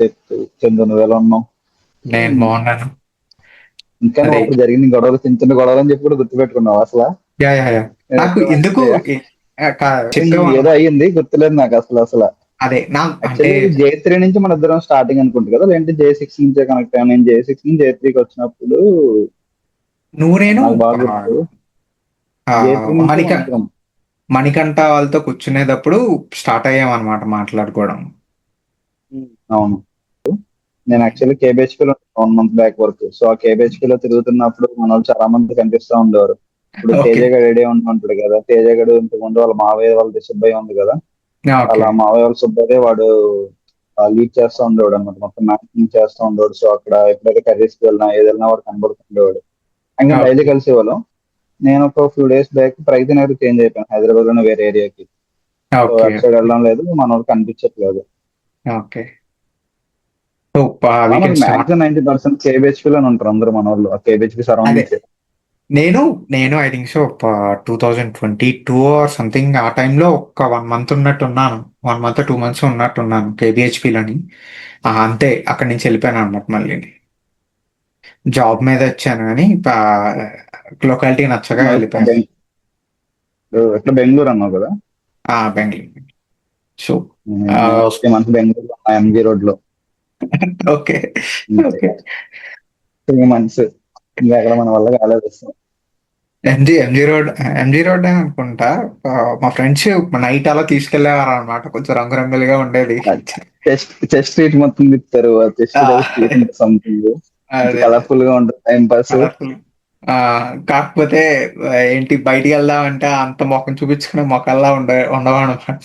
చెప్తూ చందు నువ్వెలా ఉన్నావు. నేను బాగున్నాను. ఇంకా నువ్వు అదే అప్పుడు జరిగింది గొడవలు, చిన్న చిన్న గొడవలు అని చెప్పి కూడా గుర్తుపెట్టుకున్నావు అసలు. యా యా యా నాకు ఎందుకు ఏదో చెప్పేవాళ్ళం. అయ్యింది గుర్తులేదు నాకు అసలు అసలు అదే నా అంటే యాక్చువల్లీ J3 నుంచి మన ఇద్దరం స్టార్టింగ్ అనుకుంటా కదా, లేదంటే J6 నుంచే కనెక్ట్ అయ్యాను. నేను J6 నుంచి J3కి వచ్చినప్పుడు నువ్వు నేను నాకు బాగా గుర్తు. ఆ, J3 నుంచి మణిక మన ఇద్దరం. మణికంఠ వాళ్ళతో కూర్చునేటప్పుడు స్టార్ట్ అయ్యాం అనమాట మాట్లాడుకోవడం. అవును. నేను యాక్చువల్లీ KBHP లో 1 మంత్ బ్యాక్ వరకు. సో ఆ KBHP లో తిరుగుతున్నప్పుడు మన వాళ్ళు చాలా మంది కనిపిస్తా ఉండేవారు. ఇప్పుడు తేజ ఓకే గడు ఐడియా ఉంటాడు కదా, తేజ గడు ఇంతకుముందు వాళ్ళ మావయ్య వాళ్ళది సుబ్బయ్య ఉంది కదా, ఓకే అలా మావయ్య వాళ్ళ సుబ్బయ్య వాడు లీడ్ చేస్తూ ఉండేవాడు అనమాట, మొత్తం మ్యాచింగ్ చేస్తూ ఉండేవాడు. సో అక్కడ ఎప్పుడైతే కర్రీస్కి వెళ్ళినా ఏదైనా వాడు కనబడుతుండేవాడు. ఇంకా డైలీ ఓకే కలిసేవాళ్ళం. నేను ఒక few days back Pragathi Nagar change అయిపోయాను, హైదరాబాద్ లోనే వేరే ఏరియాకి. సో ఓకే అటు సైడ్ వెళ్ళడం లేదు, మన వాళ్ళు కనిపించట్లేదు. ఓకే సో వీ మనకు కెన్ స్టార్ట్. మాక్సిమం 90% KBHP లోనే ఉంటారు అందరూ మన వాళ్ళు, ఆ KBHP అదే సరౌండింగ్స్. నేను నేను I think so 2022 or something ఆ టైంలో ఒక 1 మంత్ ఉన్నట్టున్నాను. 1 మంత్ 2 మంత్స్ ఉన్నట్టున్నాను కేబిహెచ్పిలోని. అంతే అక్కడి నుంచి వెళ్ళిపోయాను అనమాట మళ్ళీ. జాబ్ మీద వచ్చాను కానీ లొకాలిటీ నచ్చగా వెళ్ళిపోయాను. ఎట్లా బెంగళూరు అన్నావు కదా. బెంగళూరు. సో నేను 3 మంత్స్ బెంగళూరులో ఉన్నా, MG రోడ్ లో. ఓకే అంతే, ఓకే 3 మంత్స్. ఇంకా అక్కడ మన వల్ల కాలేదు. ఎంజీ రోడ్ అనుకుంటా. ఆ, మా ఫ్రెండ్స్ నైట్ అలా తీసుకెళ్లేవారు అనమాట, కొంచెం రంగురంగులుగా ఉండేది. చెస్ట్ స్ట్రీట్ మొత్తం తిప్పుతారు, చెస్ట్ ఆ, స్ట్రీట్ ఉంటుంది సంథింగ్, అదే కలర్ఫుల్ గా ఉంటుంది, టైం పాస్. కలర్ఫుల్. కాకపోతే ఏంటి బయటికి వెళ్దాం అంటే అంత ముఖం చూపించుకునే మొక్కల్లా ఉండవన్నమాట.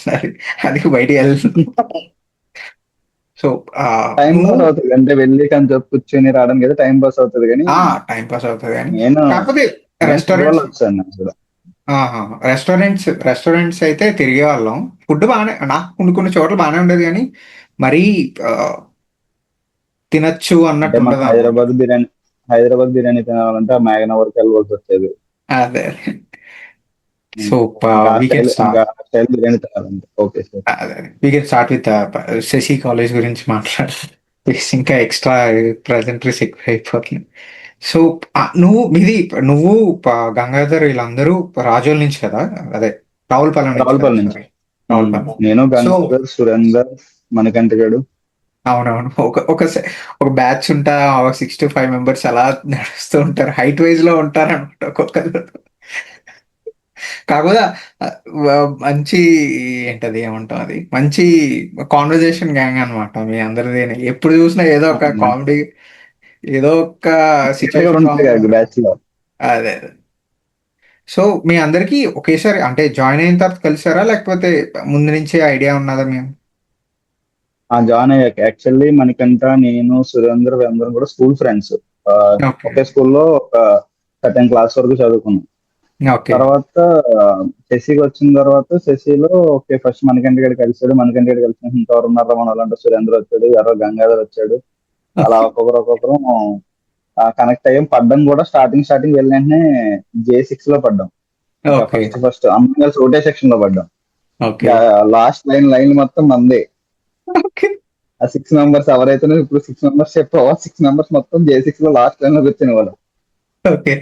అది బయటికి వెళ్తాం. సో టైం నువ్వు పాస్ అవుతుంది అంటే వెళ్ళి కానీ చెప్పు కూర్చొని రావడానికి అయితే టైం పాస్ అవుతుంది కానీ. టైం పాస్ అవుతుంది కానీ నేను కాకపోతే నేను ఫుడ్ వల్ల రెస్టారెంట్స్ వచ్చాను అసలు. రెస్టారెంట్స్ అయితే తిరిగే వాళ్ళం. ఫుడ్ బాగానే, నాకు కొన్ని చోట్ల బాగానే ఉండేది కానీ మరీ ఆ, తినచ్చు అంటే అన్నట్టు మనం ఉండదు అనమాట. హైదరాబాద్ బిర్యానీ తినాలంటే ఆ మేఘన వరకు వెళ్ళవలసి వచ్చేది. అదే సో ఇంకా ఆ వీకెండ్ స్టైల్, ఇంకా ఆ స్టైల్ బిర్యానీ తినాలంటే ఓకే సార్. అదే we can start with Sashi college గురించి మాట్లాడు. ఇంకా ఎక్స్ట్రా ప్రజెంటరీస్ ఎక్కువ అయిపోతుంది. సో నువ్వు గంగాధర్ వీళ్ళందరూ రాజోల్ నుంచి కదా, అదే రావులపాలెం నుంచి కదా, రావులపల్లి నుంచి. సారీ రావులపాలెం. నేను సో గంగాధర్, సురేందర్, మణికంఠ గడు. అవునవును, ఒక బ్యాచ్ ఉంటా, 6 to 5 మెంబర్స్ అలా నడుస్తూ ఉంటారు, హైట్ వైజ్ లో ఉంటారు అనమాట ఒక్కొక్కరు. కాకపోతే మంచి ఏంటది ఏమంటాం, అది మంచి కాన్వర్జేషన్ గ్యాంగ్ అనమాట మీ అందరిది. ఎప్పుడు చూసినా ఏదో ఒక కామెడీ, ఏదో ఒక కూడా సిచ్యువేషన్ ఉంటాయి కదా బ్యాచ్ లో. అదే అదే. సో మీ అందరికి ఒకేసారి అంటే జాయిన్ అయిన తర్వాత కలిసారా, లేకపోతే ముందు నుంచే ఐడియా ఉన్నదా మేము? జాయిన్ అయ్యాక యాక్చువల్లీ మణికంఠ, నేను, సురేందర్ వీళ్ళందరం కూడా స్కూల్ ఫ్రెండ్స్. ఓకే ఒకే స్కూల్లో ఒక 10th క్లాస్ వరకు చదువుకున్నాం. ఓకే తర్వాత శశికి వచ్చిన తర్వాత శశిలో ఓకే ఫస్ట్ మణికంఠ గడి కలిసాడు, మణికంఠ గడి కలిసిన ఇంకెవరు ఉన్నారో మన వాళ్ళంటే సురేంద్ర వచ్చాడు, ఎవరో గంగాధర్ వచ్చాడు. అలా ఒక్కొక్కరు కనెక్ట్ అయ్యాం. పడ్డం కూడా స్టార్టింగ్ వెళ్ళిన వెంటనే J6 లో పడ్డాం. ఇంకా ఓకే ఫస్ట్ అందరం కలిసి ఒకటే సెక్షన్ లో పడ్డాం. ఓకే లాస్ట్ లైన్ మొత్తం మందే. ఓకే ఆ 6 మెంబర్స్ ఎవరైతే ఇప్పుడు 6 మెంబర్స్ చెప్పావో 6 మెంబర్స్ మొత్తం J6 లో లాస్ట్ లైన్ లో కూర్చునే వాళ్ళు. ఓకే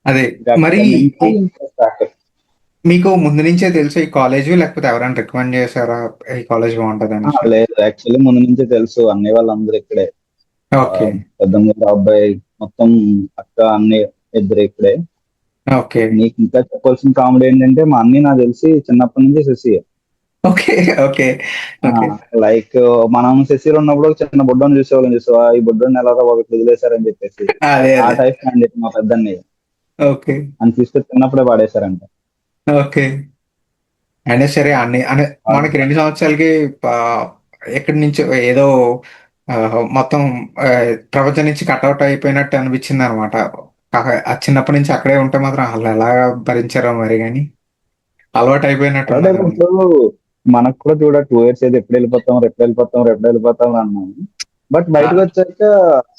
అదే. ఇంకా మరి అక్కడ నుంచి ఇంకా start. మీకు ముందు నుంచే తెలుసు ఈ కాలేజ్, లేకపోతే ఎవరైనా రికమెండ్ చేశారా ఈ కాలేజ్ బాగుంటది అనేసి? లేదు, యాక్చువల్లీ ముందు నుంచే తెలుసు, అన్నయ్య వాళ్ళందరూ ఇక్కడే. ఓకే పెద్దమ్మ అబ్బాయి మొత్తం, అక్క అన్నయ్య ఇద్దరు ఇక్కడే. ఓకే నీకు ఇంకా చెప్పాల్సిన కామెడీ ఏంటంటే మా అన్నయ్య నాకు తెలిసి చిన్నప్పటి నుంచి Sashi. Okay okay okay like మనం శశిలో ఉన్నప్పుడు ఒక చిన్న బుడ్డోని చూసేవాళ్ళం, చూసావా ఈ బుడ్డోని ఎలా ఒకటి వదిలేశారని చెప్పేసి. అదే ఆ అదే టైప్ అండి మా పెద్దన్నయ్య. ఓకే అని తీసుకొచ్చి చిన్నప్పుడే పాడేశారంట. ఓకే అయినా సరే అన్ని అనే మనకి 2 సంవత్సరాలకి ఆ, ఎక్కడి నుంచో ఏదో ఆ, మొత్తం ఆ, ప్రపంచం నుంచి కట్అవుట్ అయిపోయినట్టు అనిపించింది అనమాట. చిన్నప్పటి నుంచి అక్కడే ఉంటే మాత్రం వాళ్ళు ఎలా భరించారో మరి, కానీ అలవాటు అలాంటి అయిపోయినట్టున్నారు. ఇప్పుడు మనకు కూడా చూడ 2 years అయితే ఎప్పుడు వెళ్ళిపోతాం అన్నాము. బట్ బయటకు వచ్చాక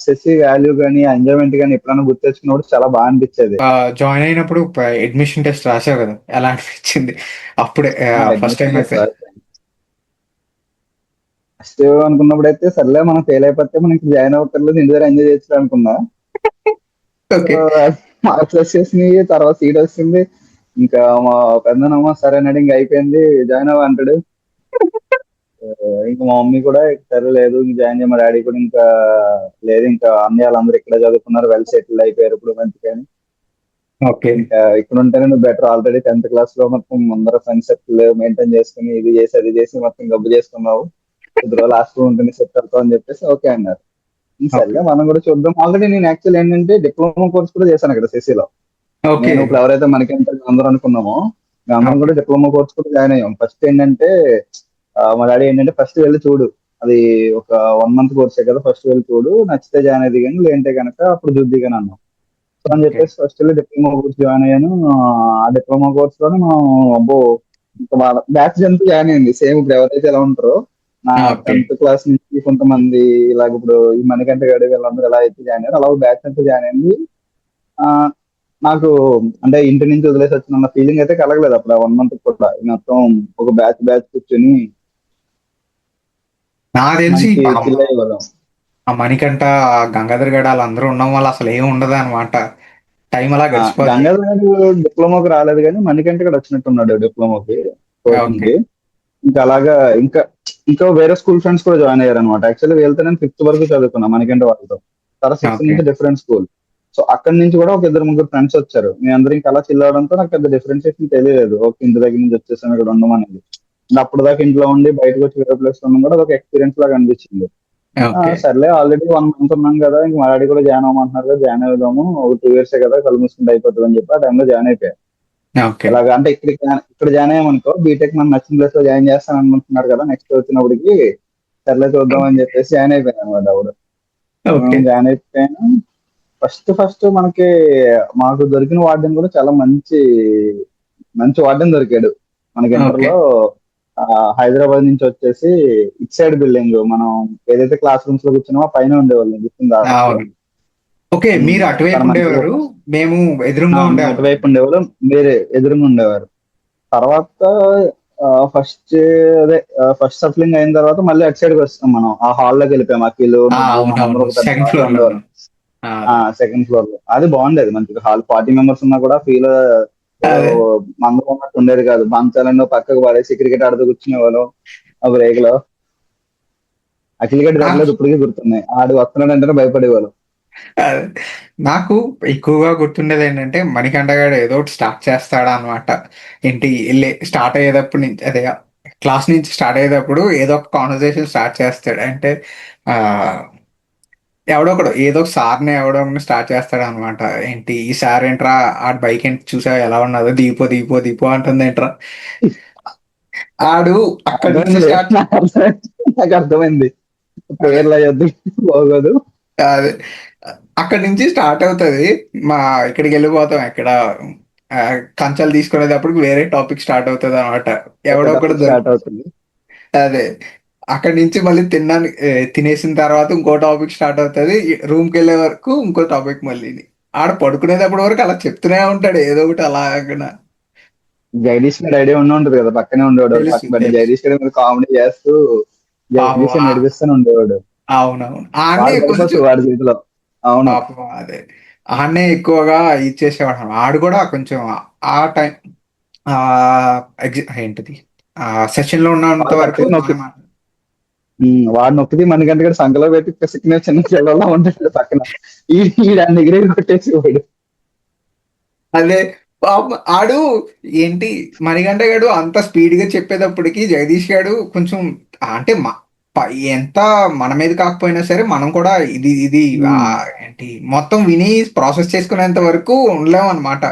శశి వాల్యూ కానీ ఎంజాయ్మెంట్ కానీ ఎప్పుడైనా గుర్తు తెచ్చుకున్నప్పుడు చాలా బాగా అనిపించేది. జాయిన్ అయినప్పుడు అడ్మిషన్ టెస్ట్ రాసావు కదా, ఎలా అనిపించింది అప్పుడే ఫస్ట్ టైం అడ్మిషన్ అయితే? ఫస్ట్ అనుకున్నప్పుడు అయితే సర్లే మనం ఫెయిల్ అయిపోతే మనకి జాయిన్ అవ్వక్కర్లేదు, ఇంటి దగ్గర ఎంజాయ్ చేయొచ్చు అనుకున్నా. ఓకే. మార్క్స్ వచ్చేసినాయి, తర్వాత సీట్ వచ్చింది. ఇంకా మా పెద్దనమ్మ సరేనండి ఇంకా అయిపోయింది జాయిన్ అవ్వ అంటాడు. ఇంకా మా మమ్మీ కూడా సరే లేదు ఇంక జాయిన్ చేయ, మా డాడీ కూడా ఇంకా లేదు ఇంకా అన్నయ్య వాళ్ళందరూ ఇక్కడ చదువుకున్నారు, వెల్ సెటిల్ అయిపోయారు ఇప్పుడు మంచిగా. ఓకే. ఇంకా ఇక్కడ ఉంటేనే నువ్వు బెటర్, ఆల్రెడీ 10th క్లాస్ లో మొత్తం అందరూ ఫ్రెండ్స్ సర్కిల్ మెయింటైన్ చేసుకుని ఇది చేసి అది చేసి మొత్తం గబ్బు చేసుకున్నావు, కొద్ది రోజులు హాస్టల్ ఉంటుంది సెట్ అవుతావు అని చెప్పేసి ఓకే అన్నారు. ఓకే. సర్లే మనం కూడా చూద్దాం. ఆల్రెడీ నేను యాక్చువల్ ఏంటంటే డిప్లొమా కోర్స్ కూడా చేశాను అక్కడ సిసిలో. ఓకే. నేను ఇప్పుడు ఎవరైతే మనకంటే అందరూ అనుకున్నామో అందరం ఓకే. కూడా డిప్లొమా కోర్స్ కూడా జాయిన్ అయ్యాం. ఫస్ట్ ఏంటంటే మా డాడీ ఏంటంటే ఫస్ట్ వెళ్ళి చూడు, అది ఒక 1 month కోర్సే కదా, ఫస్ట్ వెళ్ళి చూడు నచ్చితే జాయిన్ అయ్యి కానీ లేదంటే కనుక అప్పుడు చూద్ది కానీ అన్నాం. సో అని ఓకే. చెప్పేసి ఫస్ట్ వెళ్ళి డిప్లొమా కోర్స్ జాయిన్ అయ్యాను. ఆ డిప్లొమా కోర్స్ లోనే మనం అబ్బో ఇంకా బ్యాచ్ అంతా జాయిన్ అయింది సేమ్ ఇప్పుడు ఎవరైతే ఎలా ఉంటారో నా ఓకే. 10th క్లాస్ నుంచి కొంతమంది ఇలాగ ఇప్పుడు ఈ మణికంఠ గడి వీళ్ళందరూ ఎలా అయితే జాయిన్ అయ్యారు అలా బ్యాచ్ అంతా జాయిన్ అయింది. ఆ, నాకు అంటే ఇంటి నుంచి వదిలేసి వచ్చిన ఫీలింగ్ అయితే కలగలేదు అప్పుడు ఆ 1 month కూడా. మొత్తం ఒక బ్యాచ్ బ్యాచ్ కూర్చొని నాకు తెలిసి మంచి చిల్ అయ్యేవాళ్ళం. ఆ మణికంఠ, ఆ గంగాధర్ గడ వాళ్ళందరూ ఉండడం వల్ల అసలు ఏమి ఉండదు అనమాట. టైం అలా గడిచిపోద్ది. గంగాధర్ గారు డిప్లొమాకి రాలేదు కానీ మణికంఠ కూడా వచ్చినట్టున్నాడు డిప్లొమాకి కోచింగ్ ఓకే. కి. ఇంకా అలాగా ఇంకా ఇంకా వేరే స్కూల్ ఫ్రెండ్స్ కూడా జాయిన్ అయ్యారు అనమాట. యాక్చువల్లీ వెళ్తే నేను 5th వరకు చదువుకున్నా మనకంటే వాళ్ళతో, తర్వాత 6th ఓకే. నుంచి డిఫరెంట్ స్కూల్. సో అక్కడి నుంచి కూడా ఒక 2 3 ఫ్రెండ్స్ వచ్చారు. మీ అందరూ ఇంకా అలా చిల్ అవడంతో నాకు పెద్ద డిఫరెన్షియేషన్ తెలియలేదు. ఓకే ఇంటి దగ్గర నుంచి వచ్చేసాను ఇక్కడ ఉండమనేది. ఇంకా అప్పుడు దాకా ఇంట్లో ఉండి బయటకు వచ్చి వేరే ప్లేస్ లో ఉండడం కూడా ఒక ఎక్స్పీరియన్స్ లాగా అనిపించింది. ఓకే. సర్లే ఆల్రెడీ 1 month ఉన్నాం కదా, ఇంక మా డాడీ కూడా జాయిన్ అవ్వమంటున్నారు కదా, జాయిన్ అవుదాము ఒక 2 years కదా కళ్ళు మూసుకుంటే అయిపోతుంది అని చెప్పి ఆ టైంలో జాయిన్ అయిపోయాను. ఓకే. ఎలాగ అంటే ఇక్కడ జాయిన్ అయ్యామనుకో బీటెక్ మనం నచ్చిన ప్లేస్ లో జాయిన్ చేస్తాను అనుకుంటున్నారు కదా, నెక్స్ట్ వచ్చినప్పటికి సర్లే చూద్దాం అని చెప్పేసి జాయిన్ అయిపోయాను అనమాట అప్పుడు. ఓకే. జాయిన్ అయిపోయాను. ఫస్ట్ ఫస్ట్ మనకి మాకు దొరికిన వార్డెన్ కూడా చాలా మంచి మంచి వార్డెన్ దొరికాడు మనకి ఇంటర్ ఓకే. లో. హైదరాబాద్ నుంచి వచ్చేసి ఇట్ సైడ్ బిల్డింగ్ మనం ఏదైతే క్లాస్ రూమ్స్ లో కూర్చున్నామో పైన ఉండేవాళ్ళం గుర్తుందా అప్పుడు. అవును. ఓకే. మీరు తన అటువైపు మంచిగా ఉండేవారు. మేము ఎదురుంగా మేము ఉండేవాళ్ళం. అటువైపు ఉండేవాళ్ళం, వేరే ఎదురుగా ఉండేవారు. తర్వాత ఫస్ట్ అదే ఫస్ట్ సప్లింగ్ అయిన తర్వాత మళ్ళీ అటు సైడ్కి వస్తాం మనం, ఆ హాల్ లోకి వెళ్ళిపోయాం. అఖిల్ నువ్వు మనందరం అవునవును. ఒక పెద్ద సెకండ్ హాల్లో ఫ్లోర్ లో ఉండేవాళ్ళం. ఉన్నాం. అదే. సెకండ్ ఫ్లోర్ లో అది బాగుండేది మంచిగా హాల్, 40 members ఉన్నా కూడా ఫీల్ ఏదో అదే. మందరం ఉన్నట్టు ఉండేది కాదు. బంచాలన్నో పక్కకు పడేసి క్రికెట్ ఆడుతూ కూర్చునేవాళ్ళం ఆ బ్రేక్ లో. అఖిల్ గడ్డి నాకు దెబ్బలేదు ఇప్పటికీ గుర్తున్నాయి, ఆడు వస్తున్నాడంటేనే భయపడేవాళ్ళు. అదే. నాకు ఎక్కువగా గుర్తుండేది ఏంటంటే మణికంఠ గారు ఏదో ఒకటి స్టార్ట్ చేస్తాడా అనమాట. ఏంటి స్టార్ట్ అయ్యేటప్పుడు నుంచి అదే క్లాస్ నుంచి స్టార్ట్ అయ్యేటప్పుడు ఏదో ఒక కాన్వర్సేషన్ స్టార్ట్ చేస్తాడు. అంటే ఆ ఎవడో ఒకడు ఏదో ఒక సార్ని ఎవడో ఒకడిని స్టార్ట్ చేస్తాడు అనమాట. ఏంటి ఈ సార్ ఏంట్రా ఆడి బైక్ ఏంటి చూసా ఎలా ఉన్నదో, దీపో దీపో దీపో అంటుంది ఏంట్రా. ఆడు అక్కడి నుంచి అర్థమైంది స్టార్ట్. నాకు అర్థమైంది, అదే. పేర్లు అయ్యొద్దు బాగోదు. అదే. అక్కడి నుంచి స్టార్ట్ అవుతది. మా ఇక్కడికి వెళ్ళిపోతాం ఎక్కడ కంచాలు తీసుకునేటప్పటికి వేరే టాపిక్ స్టార్ట్ అవుతది అనమాట. ఎవడో ఒకడు టాపిక్ స్టార్ట్ అవుతుంది. అదే. అక్కడి నుంచి మళ్ళీ తినేసిన తర్వాత ఇంకో టాపిక్ స్టార్ట్ అవుతది. రూమ్‌కి వెళ్ళే వరకు ఇంకో టాపిక్ మళ్ళీని. ఆడ పడుకునేటప్పటి వరకు అలా చెప్తూనే ఉంటాడు ఏదో ఒకటి అలాగన. జగదీష్ గారి ఐడియా ఉండి ఉంటుంది కదా, పక్కనే ఉండేవాడు వాడు తెలుసు. పక్కన పెట్టి తెలుసు. జగదీష్ గారి మీద కామెడీ చేస్తూ పాపం. జగదీష్ నడిపిస్తూనే ఉండేవాడు. అవునవును. ఆడనే వాడు కొంచెం పడిపోతాడు వాడి చేతిలో. అవును. పాపం అదే. ఆడనే ఎక్కువగా ఇచ్చేసేవాడు. ఆడు కూడా కొంచెం ఆ టైం ఏంటిది సెషన్‌లో ఉన్నంత వాడు వరకు కరెక్ట్గా నొక్కి బానే మా వాడు నొక్కితే మనకంటే కూడా సంకలో పెట్టి పిసికిన చిన్న చెల్లెలా ఉంటాడు పక్కన. ఈ దాని దగ్గర కొట్టేసి వాడు. అదే. పాపం ఆడు ఏంటి మణికంఠ గాడు అంత స్పీడ్‌గా చెప్పేటప్పటికి జగదీష్ గాడు కొంచెం అంటే ప ఎంత మన మీద కాకపోయినా సరే మనం కూడా ఇది ఇది ఉమ్, ఏంటి మొత్తం విని ప్రాసెస్ చేసుకునేంత వరకు ఉండలేమనమాట.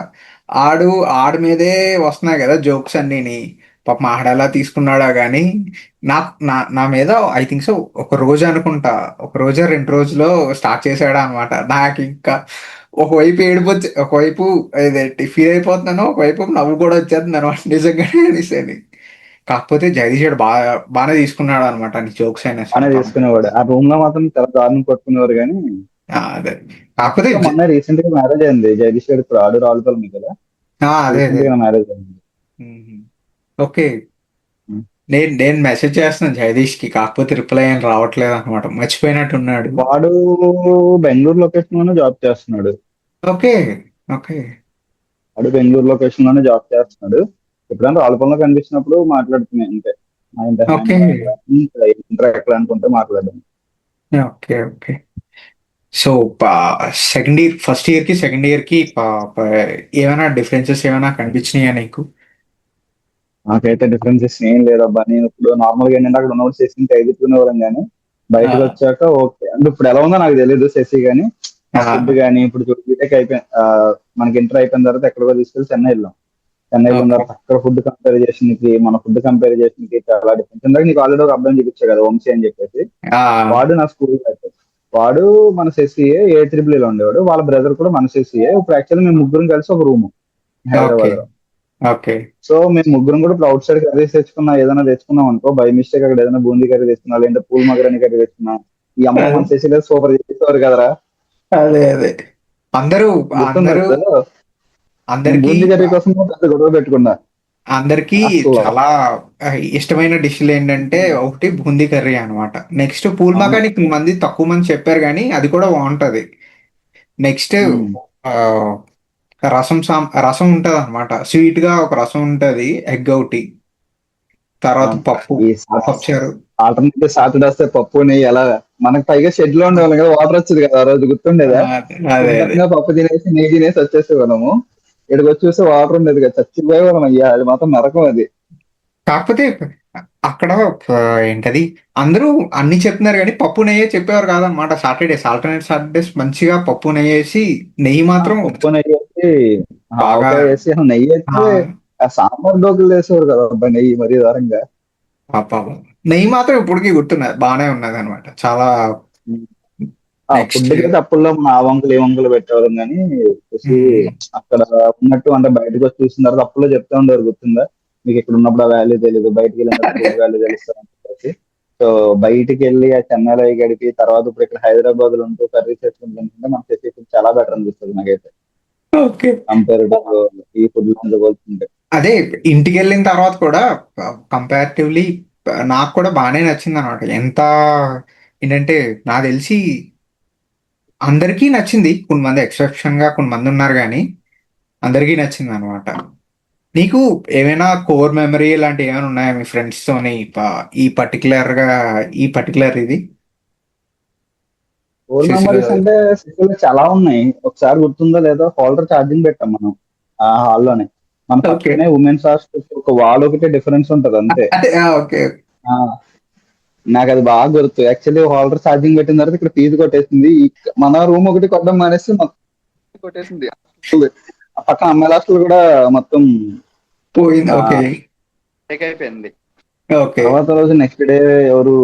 ఆడి మీదే వస్తున్నాయి కదా జోక్స్ అన్నీని. పాపం ఆడెలా తీసుకున్నాడో గానీ నా నా మీద ఐ థింక్ సో ఒక రోజు అనుకుంటా. ఒక రోజో 2 రోజులో స్టార్ట్ చేసాడనమాట. నాకింకా ఒకవైపు ఏడుపొచ్చి ఒకవైపు ఇదేంటి ఫీల్ అయిపోతున్నాను. ఒకవైపు నవ్వు కూడా వచ్చేస్తుందనమాట నిజంగానే అనేసని. కాకపోతే జగదీష్ గాడు బానే తీసుకున్నాడనమాట అన్ని జోక్స్ అయినా సరే బాగానే తీసుకునేవాడు. ఆ రూమ్ లో మాత్రం చాలా దారుణం కొట్టుకునేవారు కానీ. అదే. కాకపోతే మొన్న రీసెంట్ గా మ్యారేజ్ అయింది జగదీష్ గారు, ఇప్పుడు ఆడు రావులపల్లి కదా. అదే. రీసెంట్ అదే. గా మ్యారేజ్ అయింది. హుహు. ఓకే. నేను మెసేజ్ చేస్తున్నాను జగదీష్ కి, కాకపోతే రిప్లై ఏం రావట్లేదు అనమాట, మర్చిపోయినట్టున్నాడు. వాడు బెంగళూరు లొకేషన్ లోనే జాబ్ చేస్తున్నాడు. ఓకే. ఓకే. వాడు బెంగళూరు లొకేషన్ లోనే జాబ్ చేస్తున్నాడు. ఎప్పుడైనా రాళ్ళపంలో కనిపించినప్పుడు మాట్లాడుతున్నాయి అంతే. మా ఇంటి ఓకే. ఇంటర్ ఎక్కడ అనుకుంటే మాట్లాడాను. Okay. Okay. So second year, first year కి సెకండ్ ఇయర్ కి ఏమైనా డిఫరెన్సెస్ ఏమైనా కనిపించినాయా నీకు? నాకైతే డిఫరెన్సెస్ ఏం లేదబ్బా. నేను ఇప్పుడు నార్మల్ గా ఏంటంటే అక్కడ ఉన్నప్పుడు శశిని ఎదుర్కొనేవాళ్ళం కానీ బయటకు ఆ, వచ్చాక ఓకే అంటే ఇప్పుడు ఎలా ఉందో నాకు తెలియదు శశి కానీ ఆ ఫుడ్ ఆ, కానీ ఇప్పుడు బీటెక్ అయిపోయి మనకి ఇంటర్ అయిపోయిన తర్వాత ఎక్కడికో తీసుకెళ్ళి చెన్నై వెళ్ళాం. చెన్నై వెళ్ళిన ఓకే. తర్వాత అక్కడ ఫుడ్ కంపారిజేషన్ కి మన ఫుడ్ కంపారిజేషన్ కి చాలా డిఫరెన్స్. ఇందాక నీకు ఆల్రెడీ ఒక అబ్బాయిని చూపించా కదా, వంశీ అని చెప్పేసి. ఆ, వాడు నా స్కూల్ బ్యాచ్. వాడు మన సెసిఏ లో ఉండేవాడు. వాళ్ళ బ్రదర్ కూడా మన సెసిఏ. ఇప్పుడు యాక్చువల్లీ మేము ముగ్గురం కలిసి ఒక రూమ్ ఓకే. హైదరాబాద్ లో. ఓకే. సో మేము ముగ్గురం కూడా ఇప్పుడు అవుట్ సైడ్ కర్రీస్ తెచ్చుకున్నా, ఏదైనా తెచ్చుకున్నాం అనుకో, బై మిస్టేక్ అక్కడ ఏదైనా బూందీ కర్రీ తెచ్చుకున్నా, లేదంటే పూల్ మగరాని కర్రీ తెచ్చుకున్నా, ఈ అమ్మ అదే. మన సెసిలో సూపర్ చేసేవారు కదరా. అదే. అదే. అందరూ గుర్తుందా అందరూ ఇప్పుడు? నేను అందరికీ బూందీ కర్రీ కోసం పెద్ద గొడవ పెట్టుకున్నా అందరికీ అసలు. చాలా ఇష్టమైన డిష్లు ఏంటంటే ఒకటి బూందీ కర్రీ అనమాట. నెక్స్ట్ పూల్ అవును. మకాని మంది తక్కువ మంది చెప్పారు కానీ అది కూడా బాగుంటది. నెక్స్ట్ ఉమ్. రసం ఉంటది అనమాట, స్వీట్ గా ఒక రసం ఉంటది, ఎగ్ ఒకటి, తర్వాత అవును. పప్పు, ఈ పప్పుచారు. ఆల్టర్నేటివ్ సాటర్డే వస్తే పప్పు నెయ్యి ఎలా. మనకి పైగా షెడ్ లో ఉండేవాళ్ళం కదా, వాటర్ వచ్చేది కదా ఆ రోజు, గుర్తుండేదా? అదే. అదే. అదే. శుభ్రంగా పప్పు తినేసి నెయ్యి తినేసి వచ్చేసేవాళ్ళము. ఇక్కడికి వచ్చి చూస్తే వాటర్ ఉండేది కదా, చచ్చిపోయేవాళ్ళం అయ్యా. అది మాత్రం నరకం అది. కాకపోతే అక్కడ ఏంటది, అందరూ అన్ని చెప్తున్నారు కానీ పప్పు నెయ్యే చెప్పేవారు కాదనమాట. సాటర్డేస్, ఆల్టర్నేట్ సాటర్డేస్ మంచిగా పప్పు నెయ్యి వేసి, నెయ్యి మాత్రం పప్పు నెయ్యి వేసి బాగా. ఆవకాయ వేసి అసలు నెయ్యి ఆ, అయితే ఆ సాంబార్ డోకులు వేసేవారు కదా అబ్బాయి, నెయ్యి మరీ దారంగా. పాప నెయ్యి మాత్రం ఇప్పటికీ గుర్తున్నది, బాగానే ఉన్నది అనమాట చాలా. ఆ నెక్స్ట్. ఫుడ్ అయితే అప్పుల్లో మన ఆ వంకలు ఏ వంకలు పెట్టేవాళ్ళం కానీ చూసి అక్కడ ఉన్నట్టు అంటే బయటకు వచ్చి చూసిన తర్వాత అప్పుల్లో చెప్తా ఉండేవారు, గుర్తుందా? మీకు ఇక్కడ ఉన్నప్పుడు ఆ వాల్యూ తెలియదు, బయటికి వెళ్ళిన తర్వాత ఫుడ్ వాల్యూ తెలుస్తుంది అని చెప్పేసి. సో బయటికి వెళ్ళి ఆ చెన్నైలో అవి గడిపి తర్వాత ఇప్పుడు ఇక్కడ హైదరాబాద్ లో ఉంటూ కర్రీస్ చేసుకుంటుంటే మన చేసి ఫుడ్ చాలా బెటర్ అనిపిస్తుంది నాకైతే, ఓకే. కంపేర్ టు ఈ ఫుడ్ పోల్చుకుంటే. అదే ఇంటికి వెళ్ళిన తర్వాత కూడా కంపారిటివ్లీ నాకు కూడా బాగానే నచ్చింది అనమాట. ఎంత ఏంటంటే నాకు తెలిసి అందరికీ నచ్చింది, కొంతమంది ఎక్సెప్షన్ గా కొంతమంది ఉన్నారు కానీ అందరికీ నచ్చింది అనమాట. నీకు ఏమైనా కోర్ మెమరీ లాంటివి ఏమైనా ఉన్నాయా మీ ఫ్రెండ్స్ తోని ఈ పర్టికులర్ గా, ఈ పర్టికులర్ ఇది ఓల్డ్ శిశులు? మెమరీస్ అంటే సిటీలో చాలా ఉన్నాయి. ఒకసారి గుర్తుందో లేదో హోల్డర్ ఛార్జింగ్ పెట్టాం మనం ఆ హాల్లోనే. మన ఓకే. పక్కనే ఉమెన్స్ హాస్టల్ ఒక వాల్ ఒకటే డిఫరెన్స్ ఉంటది అంతే. అదే. ఓకే. ఆ, నాకు అది బాగా గుర్తు. యాక్చువల్లీ హోల్డర్ ఛార్జింగ్ పెట్టిన తర్వాత ఇక్కడ ఫీజు కొట్టేసింది. మన రూమ్ ఒకటి కొట్టడం మానేసి మొత్తం కొట్టేసింది. ఆ పక్కన అమ్మాయిల హాస్టల్ కూడా మొత్తం పోయింది. ఆ, ఓకే. break అయిపోయింది. ఓకే. తర్వాత రోజు నెక్స్ట్ డే ఎవరు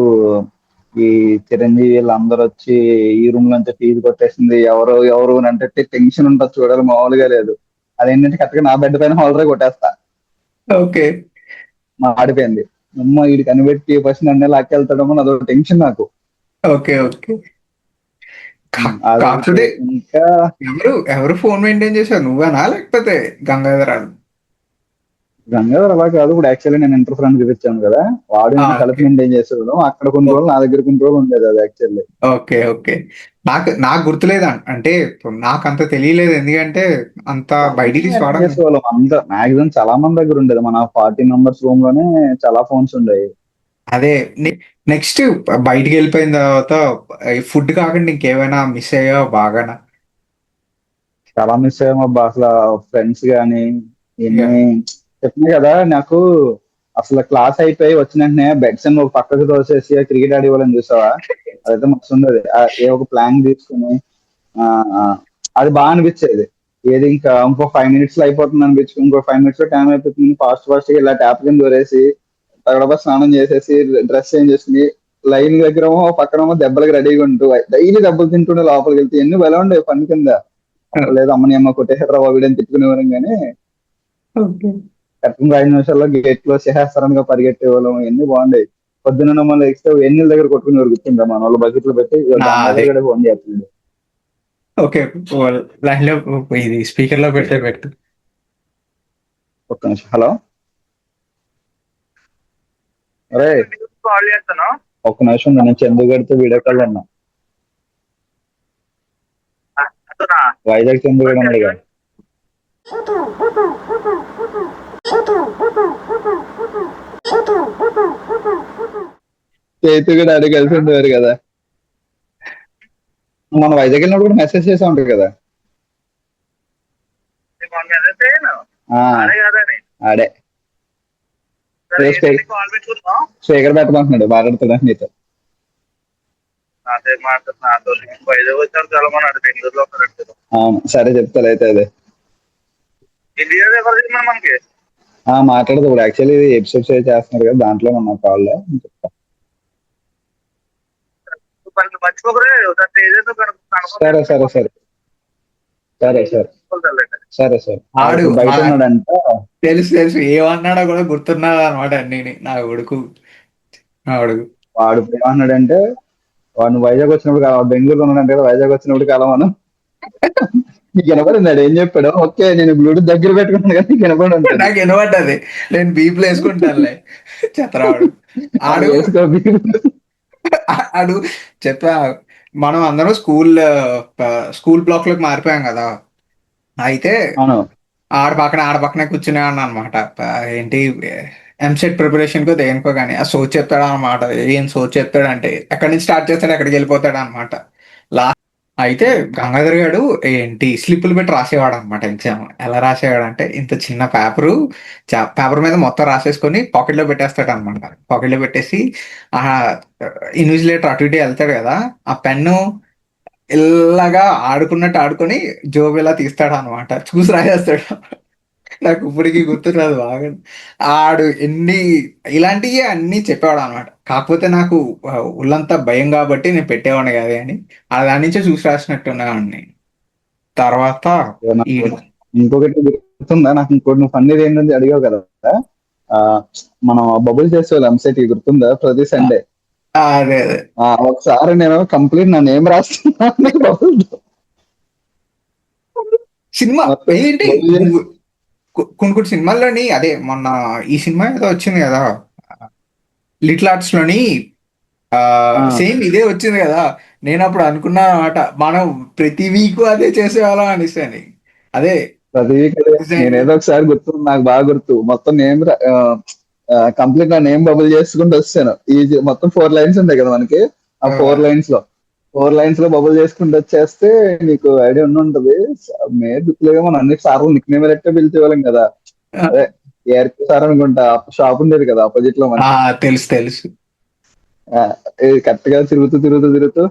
ఈ చిరంజీవి వీళ్ళందరూ వచ్చి ఈ రూమ్ లో నుంచి ఫీజు కొట్టేసింది, ఎవరు ఎవరు అని అంటే టెన్షన్ ఉంటుంది చూడాలి, మామూలుగా లేదు. అదేంటంటే కరెక్ట్ గా నా బెడ్ పైన హోల్డర్ కొట్టేస్తా. ఓకే. మాడిపోయింది. అమ్మ వీడి కనిపెట్టి ఫస్ట్ నన్ను లాక్కెళ్తాడమో అదో టెన్షన్ నాకు. ఓకే. ఓకే. అదొకటి. కాకపోతే ఇంకా ఎవరు ఎవరు ఫోన్ మెయింటైన్ చేశారు, నువ్వేనా లేకపోతే గంగాధరాలు? గంగాధర్ అలా కాదు. ఇప్పుడు యాక్చువల్లీ నేను ఇంటర్ ఫ్రెండ్ చూపించాను కదా, వాడు నేను కలిపి ఓకే. మెయింటైన్ చేసేవాడు. అక్కడ కొన్ని రోజులు నా దగ్గర కొన్ని రోజులు ఉండేది అది యాక్చువల్లీ. ఓకే. ఓకే. నాకు నాకు గుర్తులేదు, అంటే నాకు అంత తెలియలేదు, ఎందుకంటే అంత బయటికి తీసి మెయింటైన్ వాడను. చేసేవాళ్ళం అంతా మాక్సిమం చాలా మంది దగ్గర ఉండేది. మన 40 మెంబర్స్ రూమ్ లోనే చాలా ఫోన్స్ ఉండేవి. అదే. నెక్స్ట్ బయటికి వెళ్ళిపోయిన తర్వాత ఫుడ్ కాకుండా ఇంకేమైనా మిస్ అయ్యావా బాగానా? చాలా మిస్ అయ్యాము అబ్బా అసలు. ఫ్రెండ్స్ గానీ ఇక. ఎన్ని చెప్పినా కదా నాకు. అసలు క్లాస్ అయిపోయి వచ్చిన వెంటనే బెడ్స్ అని ఒక పక్కకు తోసేసి క్రికెట్ ఆడి వాళ్ళని చూసావా? అదైతే మస్తు ఉండేది. ఏ ఒక ప్లాన్ తీసుకుని ఆ ఆ, అది బాగా అనిపించేది. ఏది ఇంకా ఇంకో 5 minutes లో అయిపోతుంది అనిపించుకుని ఇంకో 5 minutes లో టైం అయిపోతుంది, ఫాస్ట్ ఫాస్ట్ గా ఇలా ట్యాప్ కింద దూరేసి తగడబా స్నానం చేసేసి డ్రెస్ చేంజ్ చేసుకుని లైన్ దగ్గర పక్కన దెబ్బలకు రెడీగా ఉంటూ డైలీ దెబ్బలు తింటుండే లోపలికి వెళ్తే ఎన్ని బలం ఉండేవి పని కింద. అసలు లేదు అమ్మని అమ్మ కొట్టేసారా వీడని తిట్టుకునేవారం కానీ ఓకే. కరెక్ట్గా 5 నిమిషాల్లో గేట్ క్లోజ్ చేసేస్తారని పరిగెట్టే వాళ్ళం. ఎన్ని బాగుండేవి. పొద్దున్న మళ్ళీ ఎక్కితే ఎన్ని దగ్గర కొట్టుకుని ఉరుకుతుండే మన వాళ్ళు బకెట్లు పెట్టి అదే. గంగాధర్ గడే ఫోన్ చేస్తుంది. ఓకే. లైన్ లో ఇది స్పీకర్ లో పెట్టే పెట్టు. ఒక్క నిమిషం. హలో. అరే కాల్ చేస్తాను. ఒక్క నిమిషం ఉండు, నేను చందుగడితో వీడియో కాల్ ఉన్నా. అతనా? వైజాగ్ చందుగడ ఉంది కదా. చైతు కూడా అది కలిసి ఉండేవారు కదా. మన వైజాగ్ వెళ్ళినప్పుడు కూడా మెసేజ్ చేసా ఉంటారు కదా. నీకు వన్ మెసేజ్ చేయను. ఆ, అదే కదని. ఆడే సరే, Yes, ఏంటి కాల్ పెట్టుకుందాం. స్పీకర్ పెట్టమంటున్నాడు, మాట్లాడుతున్నా నీతో. నాతో మాట్లాడు, నాతో వైజాగ్ వచ్చారు చాలా మంది, అది బెంగళూరులో ఉన్నారు. అవును, సరే చెప్తాను అయితే అదే. ఇండియా ఎవరు చెప్పిన మనకి? మాట్లాడదు ఇప్పుడు. యాక్చువల్లీ ఇది ఎపిసోడ్స్ చేస్తున్నారు కదా, దాంట్లో ఉన్న కాల్ లో చెప్తా. మర్చిపోకరే ఏదైతే సరే సరే సరే సరే సరే సరే సరే ఆడు బయట ఉన్నాడంట. తెలుసు తెలుసు, ఏమన్నాడో కూడా గుర్తున్నాడు అనమాట. నేను నా కొడుకు వాడు ఏమన్నాడంటే, వాడు వైజాగ్ వచ్చినప్పుడు బెంగళూరు ఉన్నాడంటే కదా, వైజాగ్ వచ్చినప్పుడు కలవను. నీకు వినపడింది ఏం చెప్పాడు? ఓకే, నేను బ్లూటూత్ దగ్గర పెట్టుకున్నాను కదా, నీకు వినపడి ఉంటుంది. నాకు వినపడ్డది, నేను బీప్లు వేసుకుంటానులే. చెత్తరాడు ఆడు వేసుకో beep. ఆడు చెప్పా, మనం అందరం స్కూల్ బ్లాక్ లోకి మారిపోయాం కదా. అయితే అవును, ఆడ పక్కనే కూర్చునేవాడిని అనమాట. ఏంటి, ఎంసెట్ ప్రిపరేషన్ కో దేనికో కానీ ఆ సోచ్ చెప్తాడు అనమాట. ఏం సోచ్ చెప్తాడంటే ఎక్కడి నుంచి స్టార్ట్ చేస్తాడు ఎక్కడికి వెళ్ళిపోతాడు అనమాట. అయితే గంగాధర్ గారు ఏంటి స్లిప్పులు పెట్టి రాసేవాడు అనమాట ఎగ్జామ్. ఎలా రాసేవాడు అంటే, ఇంత చిన్న పేపర్ మీద మొత్తం రాసేసుకొని పాకెట్ లో పెట్టేస్తాడు అనమాట. పాకెట్ లో పెట్టేసి ఆ ఇన్విజిలేటర్ అటు ఇటు వెళ్తాడు కదా, ఆ పెన్ను ఇలాగా ఆడుకున్నట్టు ఆడుకొని జోబు ఇలా తీస్తాడు అనమాట. చూసి రాసేస్తాడు. నాకు ఇప్పటికీ గుర్తురాదు బాగా. ఆడు ఇలాంటివి అన్ని చెప్పేవాడు అనమాట. కాకపోతే నాకు ఒళ్ళంతా భయం కాబట్టి నేను పెట్టేవాడిని కాదు అని దాని నుంచే చూసి రాసినట్టున్నాను. తర్వాత ఇంకొకటి గుర్తుందా నాకు? ఇంకోటి నువ్వు ఫన్నీది ఏంటంటే అడిగావు కదా, మనం బబుల్ చేసేవాళ్ళు ఎంసెట్, గుర్తుందా? ప్రతి సండే. అదే అదే ఒకసారి నేను కంప్లీట్ నా నేమ్ రాస్తున్నాను సినిమా ఏంటి, కొన్ని సినిమాల్లోని. అదే మొన్న ఈ సినిమా ఏదో వచ్చింది కదా, లిటిల్ ఆర్ట్స్ లోని సేమ్ ఇదే వచ్చింది కదా. నేను అప్పుడు అనుకున్నా అనమాట, మనం ప్రతి వీక్ అదే చేసేవాళ్ళం అనేసి. అదే ప్రతి వీక్ నేనేదో ఒకసారి గుర్తు, నాకు బాగా గుర్తు, మొత్తం నేమ్ కంప్లీట్ నా నేమ్ బబుల్ చేసుకుంటూ వచ్చాను. ఈ మొత్తం 4 లైన్స్ ఉంటాయి కదా మనకి, ఆ 4 లైన్స్ లో బబుల్ చేసుకుంటూ వచ్చేస్తే, నీకు ఐడియా ఉంటది గుర్తులేగా, మనం అన్ని సార్లు నిక్ నేమ్ ఎట్టే పిలిచేవాళ్ళం కదా. అదే ఏఆర్పి సార్ అనుకుంటా, షాప్ ఉండేది కదా ఆపోజిట్ లో మనకి. తెలుసు కరెక్ట్ గా తిరుగుతూ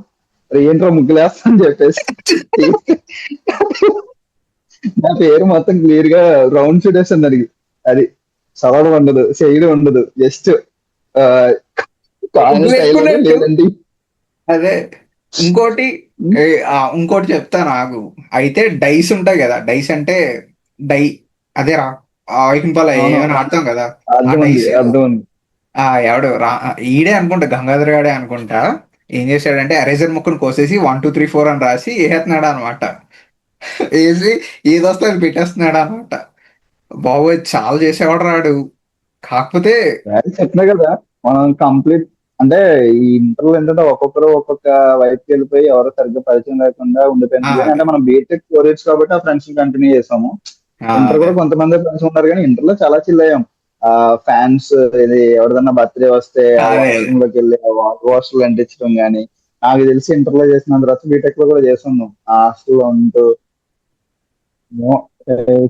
ఏంట్రా ముగ్గులేస్తా అని చెప్పేసి నా పేరు మొత్తం క్లియర్ గా రౌండ్ షీట్ వేసింది దానికి. అది చదవడం ఉండదు, చేయడం ఉండదు, జస్ట్ లేదండి. అదే ఇంకోటి చెప్తాను ఆగు. అయితే డైస్ ఉంటాయి కదా, డైస్ అంటే అదే వైకుంఠపాల ఏమైనా ఆడతాం కదా. ఎవడు ఈడే అనుకుంటా, గంగాధర్ గాడే అనుకుంటా. ఏం చేశాడంటే ఎరేజర్ ముక్కను కోసేసి 1 2 3 4 అని రాసి వేసేస్తున్నాడు అనమాట. వేసి ఏదొస్తే అది పెట్టేస్తున్నాడు అనమాట. బాబోయ్, చాలా చేసేవాడు రాడు. కాకపోతే చెప్పినా కదా, మనం కంప్లీట్ అంటే ఈ ఇంటర్వ్యూ ఏంటంటే ఒక్కొక్కరు ఒక్కొక్క వైపుకి వెళ్ళిపోయి ఎవరో సరిగ్గా పరిచయం లేకుండా ఉండిపోయింది. అంటే మనం బీటెక్ 4 years కాబట్టి ఆ ఫ్రెండ్స్ కంటిన్యూ చేసాము. ఇంటర్ కూడా కొంతమంది ఫ్రెండ్స్ ఉన్నారు, కానీ ఇంటర్ లో చాలా చిల్ అయ్యాం. ఫ్యాన్స్ ఇది ఎవరిదన్నా బర్త్డే వస్తే వాష్రూమ్ లోకి వెళ్ళి వాష్రూమ్ అంటించడం గానీ, నాకు తెలిసి ఇంటర్ లో చేసిన తర్వాత బీటెక్ లో కూడా చేస్తున్నాం. హాస్టల్లో ఉంటూ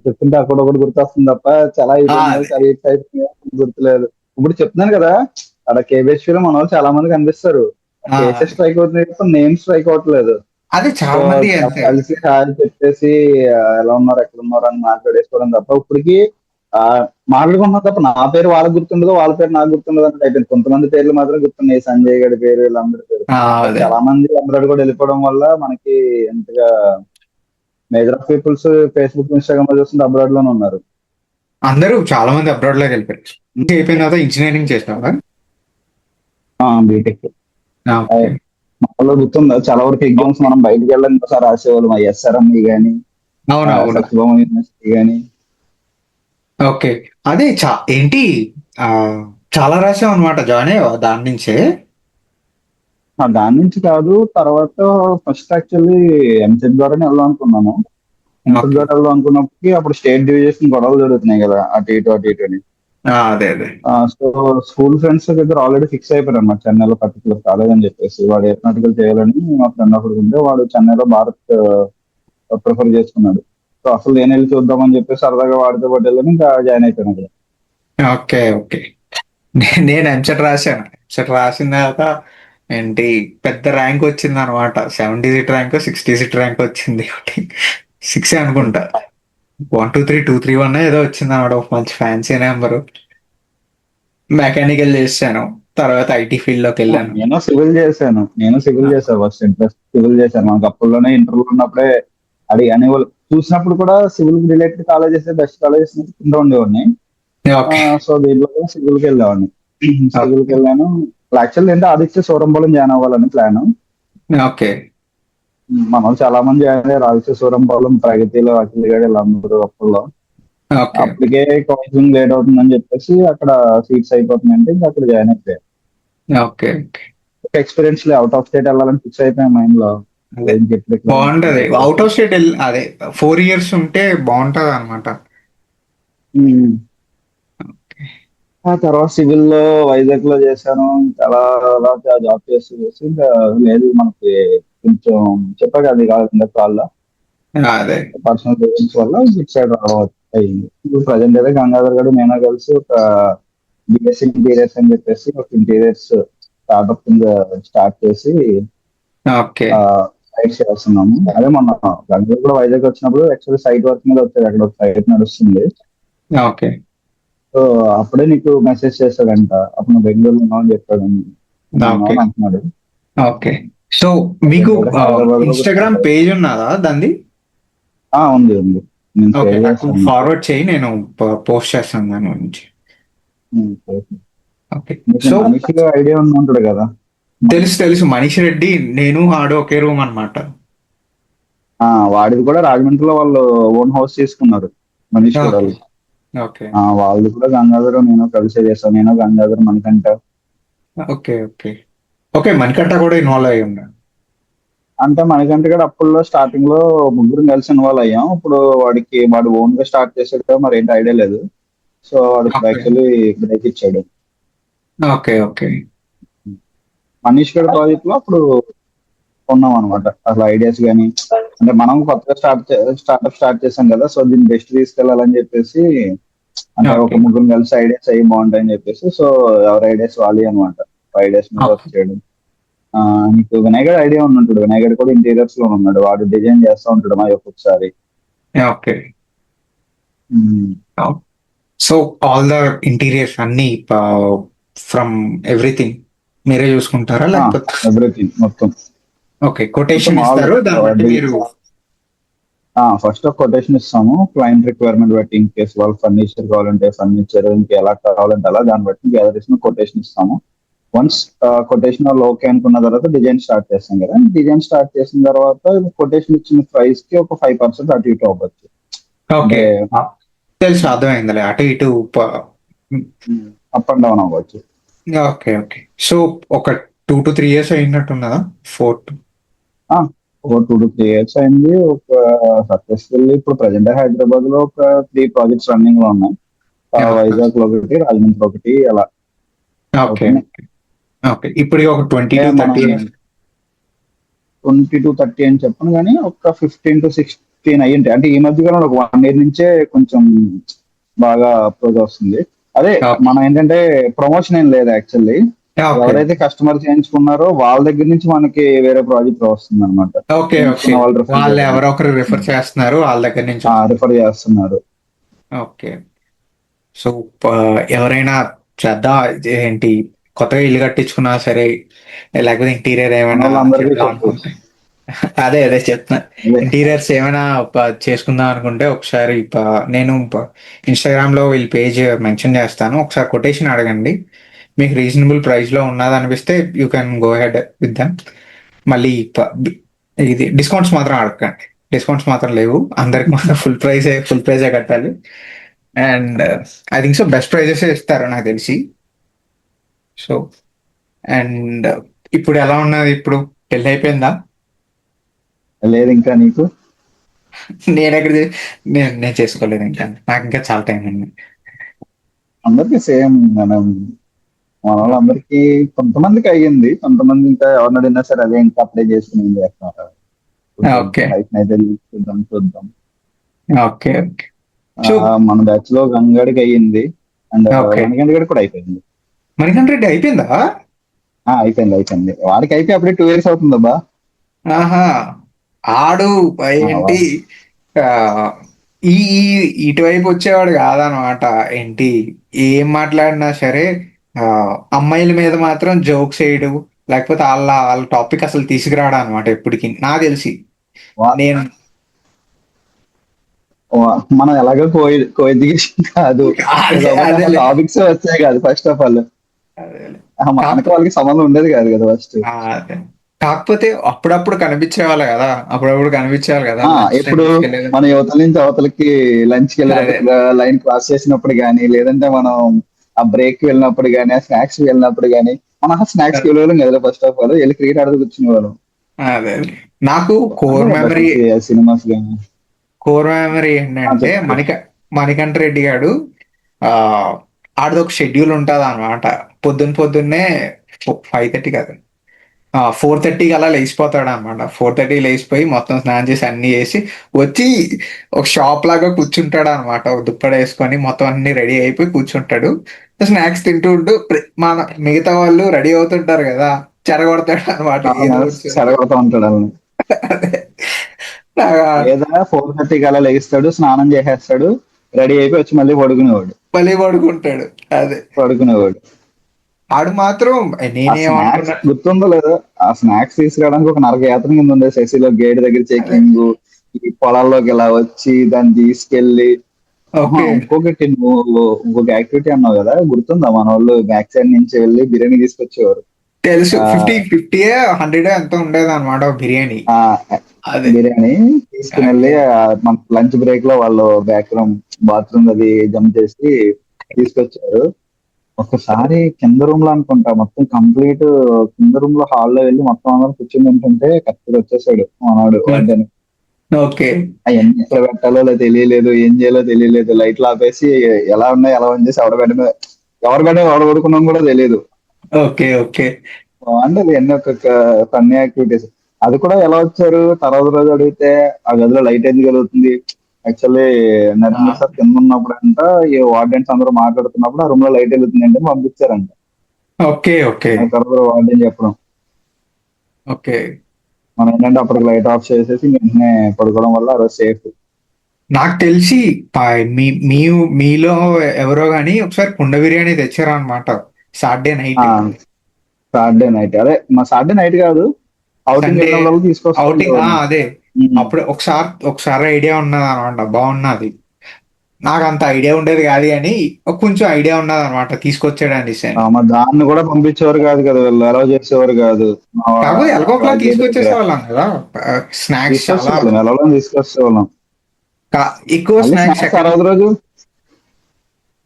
చెప్తుంటే అక్కడొకటి గుర్తొస్తుంది తప్ప చాలా గుర్తులేదు. ఇప్పుడు చెప్తున్నాను కదా, అక్కడ కేబిహెచ్పి లో మన వాళ్ళు చాలా మంది కనిపిస్తారు. కేసెస్ స్ట్రైక్ అవుతుంది, నేమ్ స్ట్రైక్ అవ్వట్లేదు. అది చాలా మంది కలిసి హాయ్ చెప్పేసి ఎలా ఉన్నారు ఎక్కడ ఉన్నారు అని మాట్లాడేసుకోవడం తప్ప ఇప్పటికి మాట్లాడుకుంటున్నాం తప్ప నా పేరు వాళ్ళకి గుర్తుండదు, వాళ్ళ పేరు నాకు గుర్తుండదు అంటే అయిపోయింది. కొంతమంది పేర్లు మాత్రం గుర్తున్నాయి, సంజయ్ గడి పేరు, వీళ్ళందరి పేరు. చాలా మంది అబ్రాడ్ కూడా వెళ్ళిపోవడం వల్ల మనకి ఎంతగా major of peoples Facebook Instagram లో చూస్తుంటే అబ్రాడ్ లోనే ఉన్నారు. అందరూ చాలా మంది అబ్రాడ్ లోకి వెళ్ళిపోయారు. ఇంకా అయిపోయిన తర్వాత ఇంజనీరింగ్ చేసినావా? బీటెక్ మనలో గుర్తుందా, చాలా వరకు ఎగ్జామ్స్ మనం బయటకు వెళ్ళాలి ఒకసారి రాసేవాళ్ళం. ఎస్ఆర్ఎంఈ కానీ సత్యభామ యూనివర్సిటీ కానీ. ఓకే, అదే ఏంటి చాలా రాసాం అనమాట, జాయిన్ అయ్యావా దాని నుంచే? దాని నుంచి కాదు, తర్వాత ఫస్ట్ యాక్చువల్లీ ఎంసెట్ ద్వారానే వెళ్దాం అనుకున్నాను. EAMCET okay. ద్వారా వెళ్దాం అనుకున్నప్పటికీ అప్పుడు స్టేట్ డివిజన్ గొడవలు జరుగుతున్నాయి కదా, అటు ఇటు అని. అదే అదే. సో స్కూల్ ఫ్రెండ్స్ దగ్గర ఆల్రెడీ ఫిక్స్ అయిపోయారు అన్నమాట, చెన్నైలో పర్టికులర్ కాలేజ్ అని చెప్పేసి. వాడు ఎయిరోనాటికల్ చేయాలని మా ఫ్రెండ్ ఒకడు ఉంటే, వాడు చెన్నైలో భారత్ ప్రిఫర్ చేసుకున్నాడు. సో అసలు నేను వెళ్ళి చూద్దామని చెప్పేసి సరదాగా వాడితో పాటు వెళ్ళని ఇంకా జాయిన్ అయిపోయాను అక్కడ. Okay okay. నేను ఎంసెట్ రాశాను. ఎంసెట్ రాసిన తర్వాత ఏంటి పెద్ద ర్యాంక్ వచ్చింది అనమాట. 70 సీట్ ర్యాంక్, 60 సీట్ ర్యాంక్ వచ్చింది. 6 అనుకుంటా. 1 2 3 2 3 1 ఏదో వచ్చింది అనమాట. ఒక మంచి ఫ్యాన్సీ నెంబరు. మెకానికల్ చేశాను, తర్వాత ఐటీ ఫీల్డ్ లోకి వెళ్ళాను. నేను సివిల్ చేశాను ఫస్ట్ ఇంట్రెస్ట్ సివిల్ చేశాను. మనకు అప్పుల్లోనే ఇంటర్వ్యూ ఉన్నప్పుడే అడిగి అని వాళ్ళు చూసినప్పుడు కూడా civil related colleges best colleges కింద ఉండేవాడిని. ఓకే సో దీంట్లో కూడా సివిల్కి వెళ్ళేవాడిని. సివిల్కి వెళ్ళాను. యాక్చువల్ ఏంటంటే ఆదిత్య సూరంబలం జాయిన్ అవ్వాలని ప్లాన్. ఓకే మన వాళ్ళు చాలా మంది జాయిన్ అయ్యారు, ఆదిత్య సూరంబలం, ప్రగతిలో, అఖిల్ గడ్ వీళ్ళందరూ అప్పుల్లో. ఓకే అప్పటికే కౌన్సిలింగ్ లేట్ అవుతుందని చెప్పేసి అక్కడ సీట్స్ అయిపోతున్నాయంటే ఇంకా అక్కడ జాయిన్ అయిపోయాయి. Okay. Experience out of state వెళ్ళాలని ఫిక్స్ అయిపోయాయి మైండ్ లో. అదే ఏం చెప్పలేదు. బాగుంటది అవుట్ ఆఫ్ స్టేట్ అదే 4 ఇయర్స్ ఉంటే బాగుంటది అనమాట. ఆ తర్వాత సివిల్ లో వైజాగ్ లో చేశాను. చాలా అలా జాబ్ చేసి ఇంకా లేదు మనకి కొంచెం చెప్పా కదా కావాల్సిన కాల్లో అదే పర్సనల్ రీజన్స్ వల్ల ఇటు సైడ్ రావడం అయింది. ఇప్పుడు ప్రజెంట్ అయితే గంగాధర్ గడు నేను కలిసి ఒక బిఎస్సి ఇంటీరియర్స్ అని చెప్పేసి ఒక ఇంటీరియర్స్ స్టార్ట్అప్ కింద స్టార్ట్ చేసి ఓకే సైట్ చేస్తున్నాము. అదే మొన్న గంగాధర్ కూడా వైజాగ్ వచ్చినప్పుడు యాక్చువల్లీ సైట్ వర్క్ మీద వచ్చాడు, అక్కడ ఒక సైట్ నడుస్తుంది. ఓకే సో అప్పుడే నీకు మెసేజ్ చేస్తాడంట, అప్పుడు నువ్వు బెంగళూరులో ఉన్నావు అని చెప్పాడు. ఓకే అంటున్నాడు. ఓకే. సో మీకు ఇన్స్టాగ్రామ్ పేజ్ ఉన్నదా దాన్ని? ఉంది ఉంది. నేను ఓకే, share నాకు చేస్తాను. ఫార్వర్డ్ చేయి, నేను పోస్ట్ చేస్తాను దాని గురించి. ఓకే. నీకు సో మనిషిగా ఐడియా ఉంటాడు కదా. తెలుసు తెలుసు, మనీష్ రెడ్డి నేను ఆడు ఒకే రూమ్ అనమాట. వాడిది కూడా రాజమండ్రిలో వాళ్ళు ఓన్ హౌస్ తీసుకున్నారు, మనీష్ కూడా. ఓకే వాళ్ళు కూడా గంగాధర్ నేను కలిసే చేస్తాను. నేను Gangadhar Manikanta. Okay okay okay. Manikanta కూడా ఇన్వాల్వ్ అయ్యి ఉన్నాడు. అంటే మనకంటే కూడా అప్పుల్లో స్టార్టింగ్ లో ముగ్గురు కలిసి ఇన్వాల్వ్ అయ్యాం. ఇప్పుడు వాడు ఓన్ గా స్టార్ట్ చేసాడు కదా, మరి ఏంటి ఐడియా లేదు. సో వాడు Okay. యాక్చువల్లీ బ్రేక్ ఇచ్చాడు. ఓకే ఓకే మనీష్ గడ్ ప్రాజెక్ట్ లో అప్పుడు ఉన్నాం అనమాట. అసలు ఐడియాస్ కానీ అంటే మనం కొత్తగా స్టార్ట్అప్ స్టార్ట్ చేసాం కదా, సో దీన్ని బెస్ట్ తీసుకెళ్లాలని చెప్పేసి అంటే ఒక Okay. ముగ్గురు కలిసి ఐడియాస్ అయ్యి బాగుంటాయని చెప్పేసి, సో ఎవరి ఐడియాస్ వాలి అనమాట. ఐడియాస్ మీద వర్క్ చేయడం. నీకు వినాయగడ్ ఐడియా ఉంటాడు. వినాయగడ్ కూడా ఇంటీరియర్స్ లో ఉన్నాడు. వాడు డిజైన్ చేస్తూ ఉంటాడు మా ఒక్కొక్కసారి. Okay. So all the interiors అన్ని ఫ్రమ్ ఎవ్రీథింగ్ మీరే చూసుకుంటారా లేకపోతే? ఎవ్రీథింగ్ మొత్తం. ఓకే, కొటేషన్ మొత్తం all ఇస్తారు, దాన్ని బట్టి all మీరు ఫస్ట్ ఒక కొటేషన్ ఇస్తాము, క్లయింట్ రిక్వైర్మెంట్ బట్టి. ఇన్ కేసు వాళ్ళు ఫర్నిచర్ కావాలంటే ఫర్నిచర్, ఇంకా ఎలా కావాలంటే అలా, దాన్ని బట్టి గ్యాదర్ చేసిన కొటేషన్ ఇస్తాము. వన్స్ కొటేషన్ వాళ్ళు ఓకే అనుకున్న తర్వాత డిజైన్ స్టార్ట్ చేస్తాం కదా. డిజైన్ స్టార్ట్ చేసిన తర్వాత కొటేషన్ ఇచ్చిన ప్రైస్ కి ఒక 5% అటు ఇటు అవ్వచ్చు. ఓకే తెలుసు, అర్థమైందిలే, అటు ఇటు అప్ అండ్ డౌన్ అవ్వచ్చు. Okay okay. సో ఒక 2 to 3 years అయినట్టున్నదా? 4 to ఒక 2 to 3 years అయింది. ఒక సక్సెస్ఫుల్ ఇప్పుడు ప్రజెంట్ హైదరాబాద్ లో ఒక 3 ప్రాజెక్ట్స్ రన్నింగ్ లో ఉన్నాయి. వైజాగ్ లో ఒకటి, రాజమండ్రి ఒకటి, అలా. Okay okay. ఇప్పుడు ఒక 20 to 30 20 to 30 అని చెప్పను కానీ ఒక 15 to 16 అయ్యింటాయి. అంటే ఈ మధ్య కాలంలో ఒక 1 year నుంచే కొంచెం బాగా అప్రోచ్ వస్తుంది. అదే Okay. మనం ఏంటంటే ప్రమోషన్ ఏం లేదు యాక్చువల్లీ. ఎవరైతే కస్టమర్ చేయించుకున్నారో వాళ్ళ దగ్గర నుంచి మనకి వేరే ప్రాజెక్ట్ వస్తుంది అనమాట. Okay okay. వాళ్ళు ఎవరో ఒకరు రిఫర్ చేస్తున్నారు, వాళ్ళ దగ్గర నుంచి రిఫర్ చేస్తున్నారు. ఓకే. సో ఎవరైనా చేద్దాం ఏంటి, కొత్తగా ఇల్లు కట్టించుకున్నా సరే, లేకపోతే ఇంటీరియర్ ఏమైనా వాళ్ళందరికీ చేద్దాం అనుకుంటే, అదే చెప్తున్నా, ఇంటీరియర్స్ ఏమైనా చేసుకుందాం అనుకుంటే ఒకసారి నేను ఇన్స్టాగ్రామ్ లో వీళ్ళ పేజ్ మెన్షన్ చేస్తాను, ఒకసారి కొటేషన్ అడగండి. మీకు రీజనబుల్ ప్రైస్ లో ఉన్నది అనిపిస్తే you can go head with them. మళ్ళీ ఇది డిస్కౌంట్స్ మాత్రం అడగండి, డిస్కౌంట్స్ మాత్రం లేవు, అందరికి మాత్రం ఫుల్ ప్రైజే కట్టాలి. And I think so best prizes ఇస్తారు నాకు తెలిసి. సో అండ్ ఇప్పుడు ఎలా ఉన్నది? ఇప్పుడు పెళ్ళి అయిపోయిందా? లేదు ఇంకా నీకు. నేను ఎక్కడ నేను చేసుకోలేదు ఇంకా. నాకు ఇంకా చాలా టైం ఉంది. అందరికి సేమ్ మనం, మన వాళ్ళందరికీ కొంతమందికి అయ్యింది, కొంతమంది ఇంకా ఎవరిని అడిగినా సరే అదే ఇంకా అప్లై చేసుకుని చేస్తున్నారు. ఓకే లైఫ్ అయితే చూద్దాం చూద్దాం. Okay okay. సో మన బ్యాచ్ లో గంగాడికి అయ్యింది, అండ్ ఓకే, మణికంఠ గడి కూడా అయిపోయింది. మణికంఠ రెడ్డి అయిపోయిందా? అయిపోయింది వాడికి అయిపోయి అప్పుడే 2 years అవుతుందబ్బా. ఆహా, ఆడు ఏంటి ఆ, ఈ ఇటువైపు వచ్చేవాడు కాదనమాట. ఏంటి ఏం మాట్లాడినా సరే ఆ, అమ్మాయిల మీద మాత్రం జోక్స్ వేయడు, లేకపోతే వాళ్ళ టాపిక్ అసలు తీసుకురాడు అనమాట ఎప్పటికి, నాకు తెలిసి. వా- నేను మనం ఎలాగో కో ఎడ్యుకేషన్ కాదు, అదే కాబట్టి అసలు అదేలే టాపిక్స్ వచ్చాయి కాదు ఫస్ట్ ఆఫ్ ఆల్. అదేలే. మనకి కాకపోతే వాళ్ళకి సంబంధం ఉండేది కాదు కదా ఫస్ట్. అదే, కాకపోతే అప్పుడప్పుడు కనిపించేవాళ్ళు కదా, అప్పుడప్పుడు కనిపించేవాళ్ళు కదా లంచ్ టైం ఎప్పుడు తీసుకెళ్ళేది. మన యువతల నుంచి అవతలకి లంచ్కి అదే వెళ్ళేటప్పుడు, లైన్ క్రాస్ చేసినప్పుడు కానీ, లేదంటే మనం ఆ బ్రేక్ వెళ్ళినప్పుడు కానీ, ఆ స్నాక్స్ వెళ్ళినప్పుడు కానీ, మనం ఆ స్నాక్స్ కి వెళ్ళేవాళ్ళం కదా ఫస్ట్ ఆఫ్ ఆల్, వెళ్ళి క్రికెట్ ఆడుతూ కూర్చునేవాళ్ళం. అదే. నాకు అదే కోర్ కదా మెమరీ, అసలు సినిమాస్ కానీ. ఏంటంటే చెప్పు. మణికంఠ రెడ్డి గాడు ఆ ఆడిది ఒక షెడ్యూల్ ఉంటుంది అనమాట. పొద్దున్నే 5:30 కాదు, 4:30 అలా లేచిపోతాడు అనమాట. 4:30 లేచిపోయి మొత్తం స్నానం చేసి అన్ని చేసి వచ్చి ఒక షాప్ లాగా కూర్చుంటాడు అనమాట. ఒక దుప్పటి వేసుకొని మొత్తం అన్ని రెడీ అయిపోయి కూర్చుంటాడు. స్నాక్స్ తింటూ ఉంటూ మన మిగతా వాళ్ళు రెడీ అవుతుంటారు కదా, చెరగొడతాడు అనమాట ఏదో ఒకటి చెప్పి. చెడగొడతా ఉంటాడు వాళ్ళని. అదే. నాకు లేదా 4:30 అలా లెగిస్తాడు, స్నానం చేసేస్తాడు, రెడీ అయిపోయి వచ్చి మళ్ళీ పడుకునేవాడు. మళ్ళీ పడుకుంటాడు. అదే. పడుకునేవాడు ఆడు మాత్రం ఆ స్నాక్స్ నేనేమనుకున్నా. గుర్తుందో లేదో, ఆ స్నాక్స్ తీసుకురావడానికి ఒక నరక యాత్ర కింద ఉండే శశిలో గేట్ దగ్గర అదే. చెకింగ్, ఈ పొలాల్లోకి ఇలా వచ్చి దాన్ని తీసుకెళ్లి. ఓకే, ఇంకొకటి నువ్వు ఇంకొక యాక్టివిటీ అన్నావు కదా, గుర్తుందా? మన వాళ్ళు బ్యాక్ సైడ్ నుంచి వెళ్ళి బిర్యానీ తీసుకొచ్చేవారు. తెలుసు. ఆ 50 100 ఎంత ఉండేది అనమాట బిర్యానీ. ఆ అదే. బిర్యానీ తీసుకుని వెళ్ళి ఓకే మన లంచ్ బ్రేక్ లో వాళ్ళు బాత్రూమ్ అది జంప్ చేసి తీసుకొచ్చారు. ఒకసారి కింద రూమ్ లో అనుకుంటా, మొత్తం కంప్లీట్ కింద రూమ్ లో హాల్లో వెళ్ళి మొత్తం అందరం కూర్చుని తింటుంటే కరెక్ట్గా వచ్చేసాడు మనవాడు వార్డెన్. ఓకే అవన్నీ ఎక్కడ పెట్టాలో తెలియలేదు, ఏం చేయాలో తెలియలేదు, లైట్లు ఆపేసి ఎలా ఉన్నాయి ఎలా అని చేసి ఎవరి బెడ్ ఎవరు పడుకున్నాం కూడా తెలియదు. Okay okay. బాగుండేది ఎన్ని ఒక్కొక్క ఫన్నీ యాక్టివిటీస్. అది కూడా ఎలా వచ్చారు తర్వాత రోజు అడిగితే, ఆ గదిలో లైట్ ఎందుకు వెలుగుతుంది, యాక్చువల్లీ నరేంద్ర సార్ కింద ఉన్నప్పుడు అంట, ఈ వార్డెన్స్ అందరూ మాట్లాడుతున్నప్పుడు ఆ రూమ్ లో లైట్ వెలుగుతుంది అంటే పంపించారంట. ఓకే ఓకే ఆ తర్వాత వార్డెన్ చెప్పడం, ఓకే. మనం ఏంటంటే అప్పటికి లైట్ ఆఫ్ చేసేసి వెంటనే పడుకోవడం వల్ల ఆ రోజు సేఫ్. నాకు తెలిసి మీలో ఎవరో గాని ఒకసారి కుండ బిర్యానీ తెచ్చారు అనమాట సాటర్డే నైట్. సాటర్డే నైట్, అదే మా సాటర్డే నైట్ కాదు, అవుటింగ్ సండే వెళ్ళినప్పుడు తీసుకొస్తూ అవుటింగ్, ఉండేవాళ్ళం. అదే. ఉమ్. అప్పుడు ఒకసారి ఐడియా ఉన్నది అనమాట, బాగున్నది. నాకు అంత ఐడియా ఉండేది కాదు కానీ కొంచెం ఐడియా ఉన్నది అనమాట తీసుకొచ్చాడని అని. మరి దాన్ని కూడా పంపించేవారు కాదు కదా, వీళ్ళు అలౌ చేసేవారు కాదు. మా కాకపోతే ఎలాగోకలా గేట్ దగ్గర తీసుకొచ్చేసే వాళ్ళం కదా. స్నాక్స్ చాలా తీసుకొచ్చేవాళ్ళం, ఎలా తీసుకొచ్చేవాళ్ళం. ఎక్కువ మళ్ళీ స్నాక్స్ స్నాక్స్ ఆ ఎక్కడ. రోజు రోజు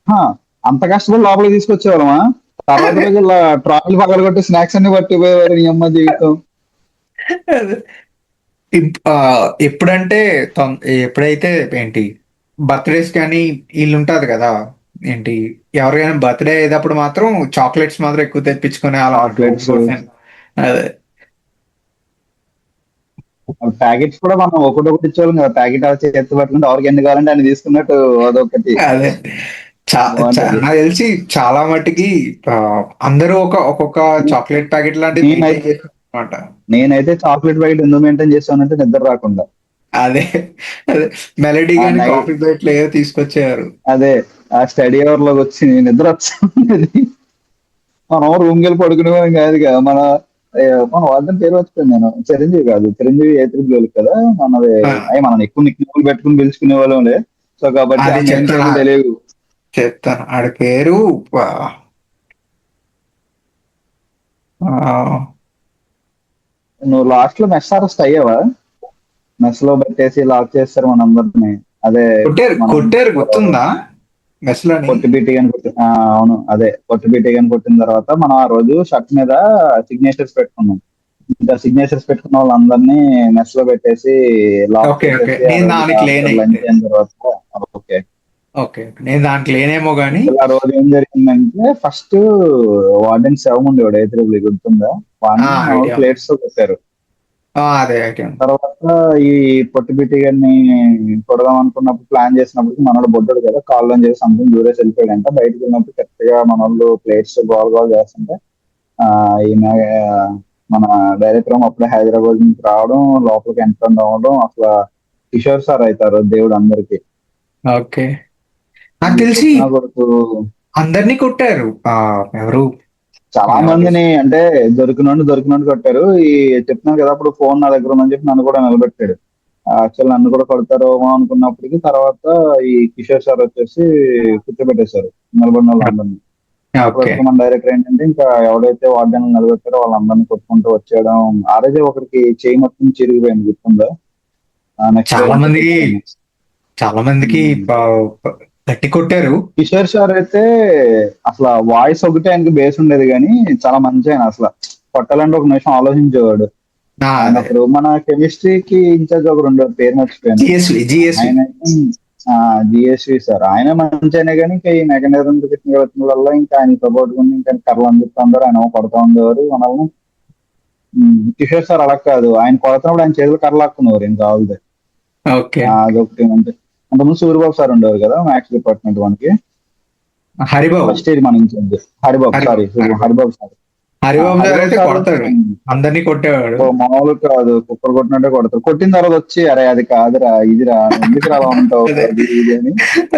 హా, అంత కష్టపడి లోపలికి తీసుకొచ్చేవాళ్ళమా? తర్వాత అదే రోజు ఇలా ట్రాఫిక్ పగలగొట్టి స్నాక్స్ అన్ని పట్టుకుపోయేవారు, నీ అమ్మ జీవితం. అదే. ఎప్పుడంటే ఎప్పుడైతే ఏంటి బర్త్డేస్ కానీ వీళ్ళు ఉంటుంది కదా, ఏంటి ఎవరికైనా బర్త్డే అయ్యేటప్పుడు మాత్రం చాక్లెట్స్ మాత్రం ఎక్కువ తెప్పించుకునే వాళ్ళం అన్నమాట. చాక్లెట్స్, అదే ప్యాకెట్స్ కూడా మనం ఒకటి ఇచ్చేవాళ్ళం కదా, ప్యాకెట్ అలా చేతి పట్టుకుంటే ఎవరికి ఎన్ని కావాలంటే అన్ని తీసుకున్నట్టు అదొకటి అదే. బాగుంటది. నాకు తెలిసి చాలా మట్టుకి ఆ, అందరూ ఒక్కొక్క చాక్లెట్ ప్యాకెట్ లాంటివి మెయింటైన్ నేనైతే చేస్తారు అనమాట. నేనైతే చాక్లెట్ ప్యాకెట్ ఎందుకు మెయింటైన్ చేస్తానంటే నిద్ర రాకుండా. అదే అదే. మెలడీ ఆ కానీ నైట్, కాఫీ ప్లేట్లు ఏదో తీసుకొచ్చేవారు. అదే ఆ స్టడీ అవర్ లోకి వచ్చి నిద్ర వచ్చేది. మనం రూమ్కి వెళ్ళి పడుకునేవాళ్ళం కాదు కదా. మన వాళ్ళని పేరు వచ్చిపోయింది, నేను చిరంజీవి కాదు, చిరంజీవి ఏత్రిబుల్ కదా మనది. ఆ, మనం ఎక్కువ నిక్ పెట్టుకుని పిలుచుకునే వాళ్ళంలే. సో కాబట్టి ఆ అది మెయిన్ చెప్తాను పేర్లు తెలియవు. చెప్తాను ఆడి పేరు ఆ, ఆ, నువ్వు లాస్ట్ లో మెస్ అరెస్ట్ అయ్యావా? మెస్ లో పెట్టేసి లాక్ చేస్తారు మనందరిని. అదే కొట్టారు మనం కొట్టారు గుర్తుందా? మెస్ లోని. పొట్టి బీటీ అని కొట్టి అవును అదే పొట్టి బీటీ అని కొట్టిన తర్వాత మనం ఆ రోజు షర్ట్ మీద సిగ్నేచర్స్ పెట్టుకున్నాం. ఇంకా సిగ్నేచర్స్ పెట్టుకున్న వాళ్ళందరినీ మెస్ లో పెట్టేసి లాక్ ఓకే ఓకే, చేసేసి ఆ నేను రోజు దానికి లేనే. లంచ్ అయిన తర్వాత ఓకే. ఓకే, నేను దానికి లేనేమో గానీ. ఆ రోజు ఏం జరిగిందంటే ఫస్ట్ వార్డెన్ శవం ఉండేవాడు ఏత్రిబుల్ గుర్తుందా, వాడిని మన ఐడియా ఉంది. ప్లేట్స్ తో కొట్టారు. అదే ఐడియా ఉంది. తర్వాత ఈ పొట్టి బిట్టి గారిని కొడదాం అనుకున్నప్పుడు ప్లాన్ చేసినప్పుడు మనోడు బొడ్డోడు కదా కాల్లో చేసి సంథింగ్ దూరేసి వెళ్ళిపోయాడంట. బయటకు వెళ్ళినప్పుడు కరెక్ట్ గా మన వాళ్ళు ప్లేట్స్ గోల్ గోల్ చేస్తుంటే ఆ ఈయన మన డైరెక్టర్ అప్పుడే హైదరాబాద్ నుంచి రావడం, లోపలికి ఎంటర్ అవ్వడం, అసలు కిషోర్ సార్ అవుతారు దేవుడు అందరికి. ఓకే, నాకు ఈ తెలిసి పుట్టిన కొడుకు అందరినీ కొట్టారు. ఎవరు చాలా ఎవరు మందిని అంటే దొరికినోడు కొట్టారు. ఈ చెప్తున్నాను కదా అప్పుడు ఫోన్ నా దగ్గర ఉందని చెప్పి నన్ను కూడా నిలబెట్టాడు. యాక్చువల్ నన్ను కూడా కొడతారో అనుకున్నప్పటికీ తర్వాత ఈ కిషోర్ సార్ వచ్చేసి కూర్చోబెట్టేశారు నిలబడిన వాళ్ళందరినీ. ఓకే అప్పుడు మన డైరెక్టర్ ఏంటంటే ఇంకా ఎవడైతే వార్డెన్ నిలబెట్టారో వాళ్ళందరినీ కొట్టుకుంటూ వచ్చేయడం. ఆ రోజే ఒకరికి చేయి మొత్తం చిరిగిపోయింది గుర్తుందా. నెక్స్ట్ డే చాలా నుంచి మందికి కూర్చున్నాను. చాలా మందికి గట్టి కొట్టారు. కిషోర్ సార్ అయితే అసలు వాయిస్ ఒకటే ఆయనకి బేస్ ఉండేది కానీ చాలా మంచి ఆయన. అసలు కొట్టాలంటే ఒక నిమిషం ఆలోచించేవాడు. ఆయన అదే అప్పుడు మన కెమిస్ట్రీకి ఇన్ఛార్జ్ ఒకరు ఉండేవారు, పేరు మర్చిపోయాను. జిఎస్వి. ఆయన జిఎస్వి సార్ ఆయన మంచి అయినా కానీ ఇంకా ఈ మెకానిజం వచ్చిన వల్ల ఇంకా ఆయన సపోర్ట్ ఇంకా కర్రలు అందిస్తూ ఉండేవారు. ఆయన కొడతా ఉండేవారు మనల్ని. కిషోర్ సార్ అలా కాదు, ఆయన కొడుతున్నప్పుడు ఆయన చేతులు కర్రలాక్కునేవారు ఏం కావాలి. ఓకే, అదొకటి అంటే అంతకుముందు సూర్యబాబు సార్ ఉండేవారు కదా మ్యాథ్స్ డిపార్ట్మెంట్ మనకి. హరిబాబు. ఫస్ట్ ఇయర్ మన incharge Haribabu sorry Haribabu sir. Haribabu గారు హరిబాబు అయితే సార్ కొడతాడు, అందరినీ కొట్టేవాడు. మామూలు కాదు, కుక్కర్ కొట్టినట్టే కొడతారు. కొట్టిన తర్వాత వచ్చి అరే అది కాదురా ఇదిరా ఎందుకు అలా ఉంటావు అదే అది ఇది అని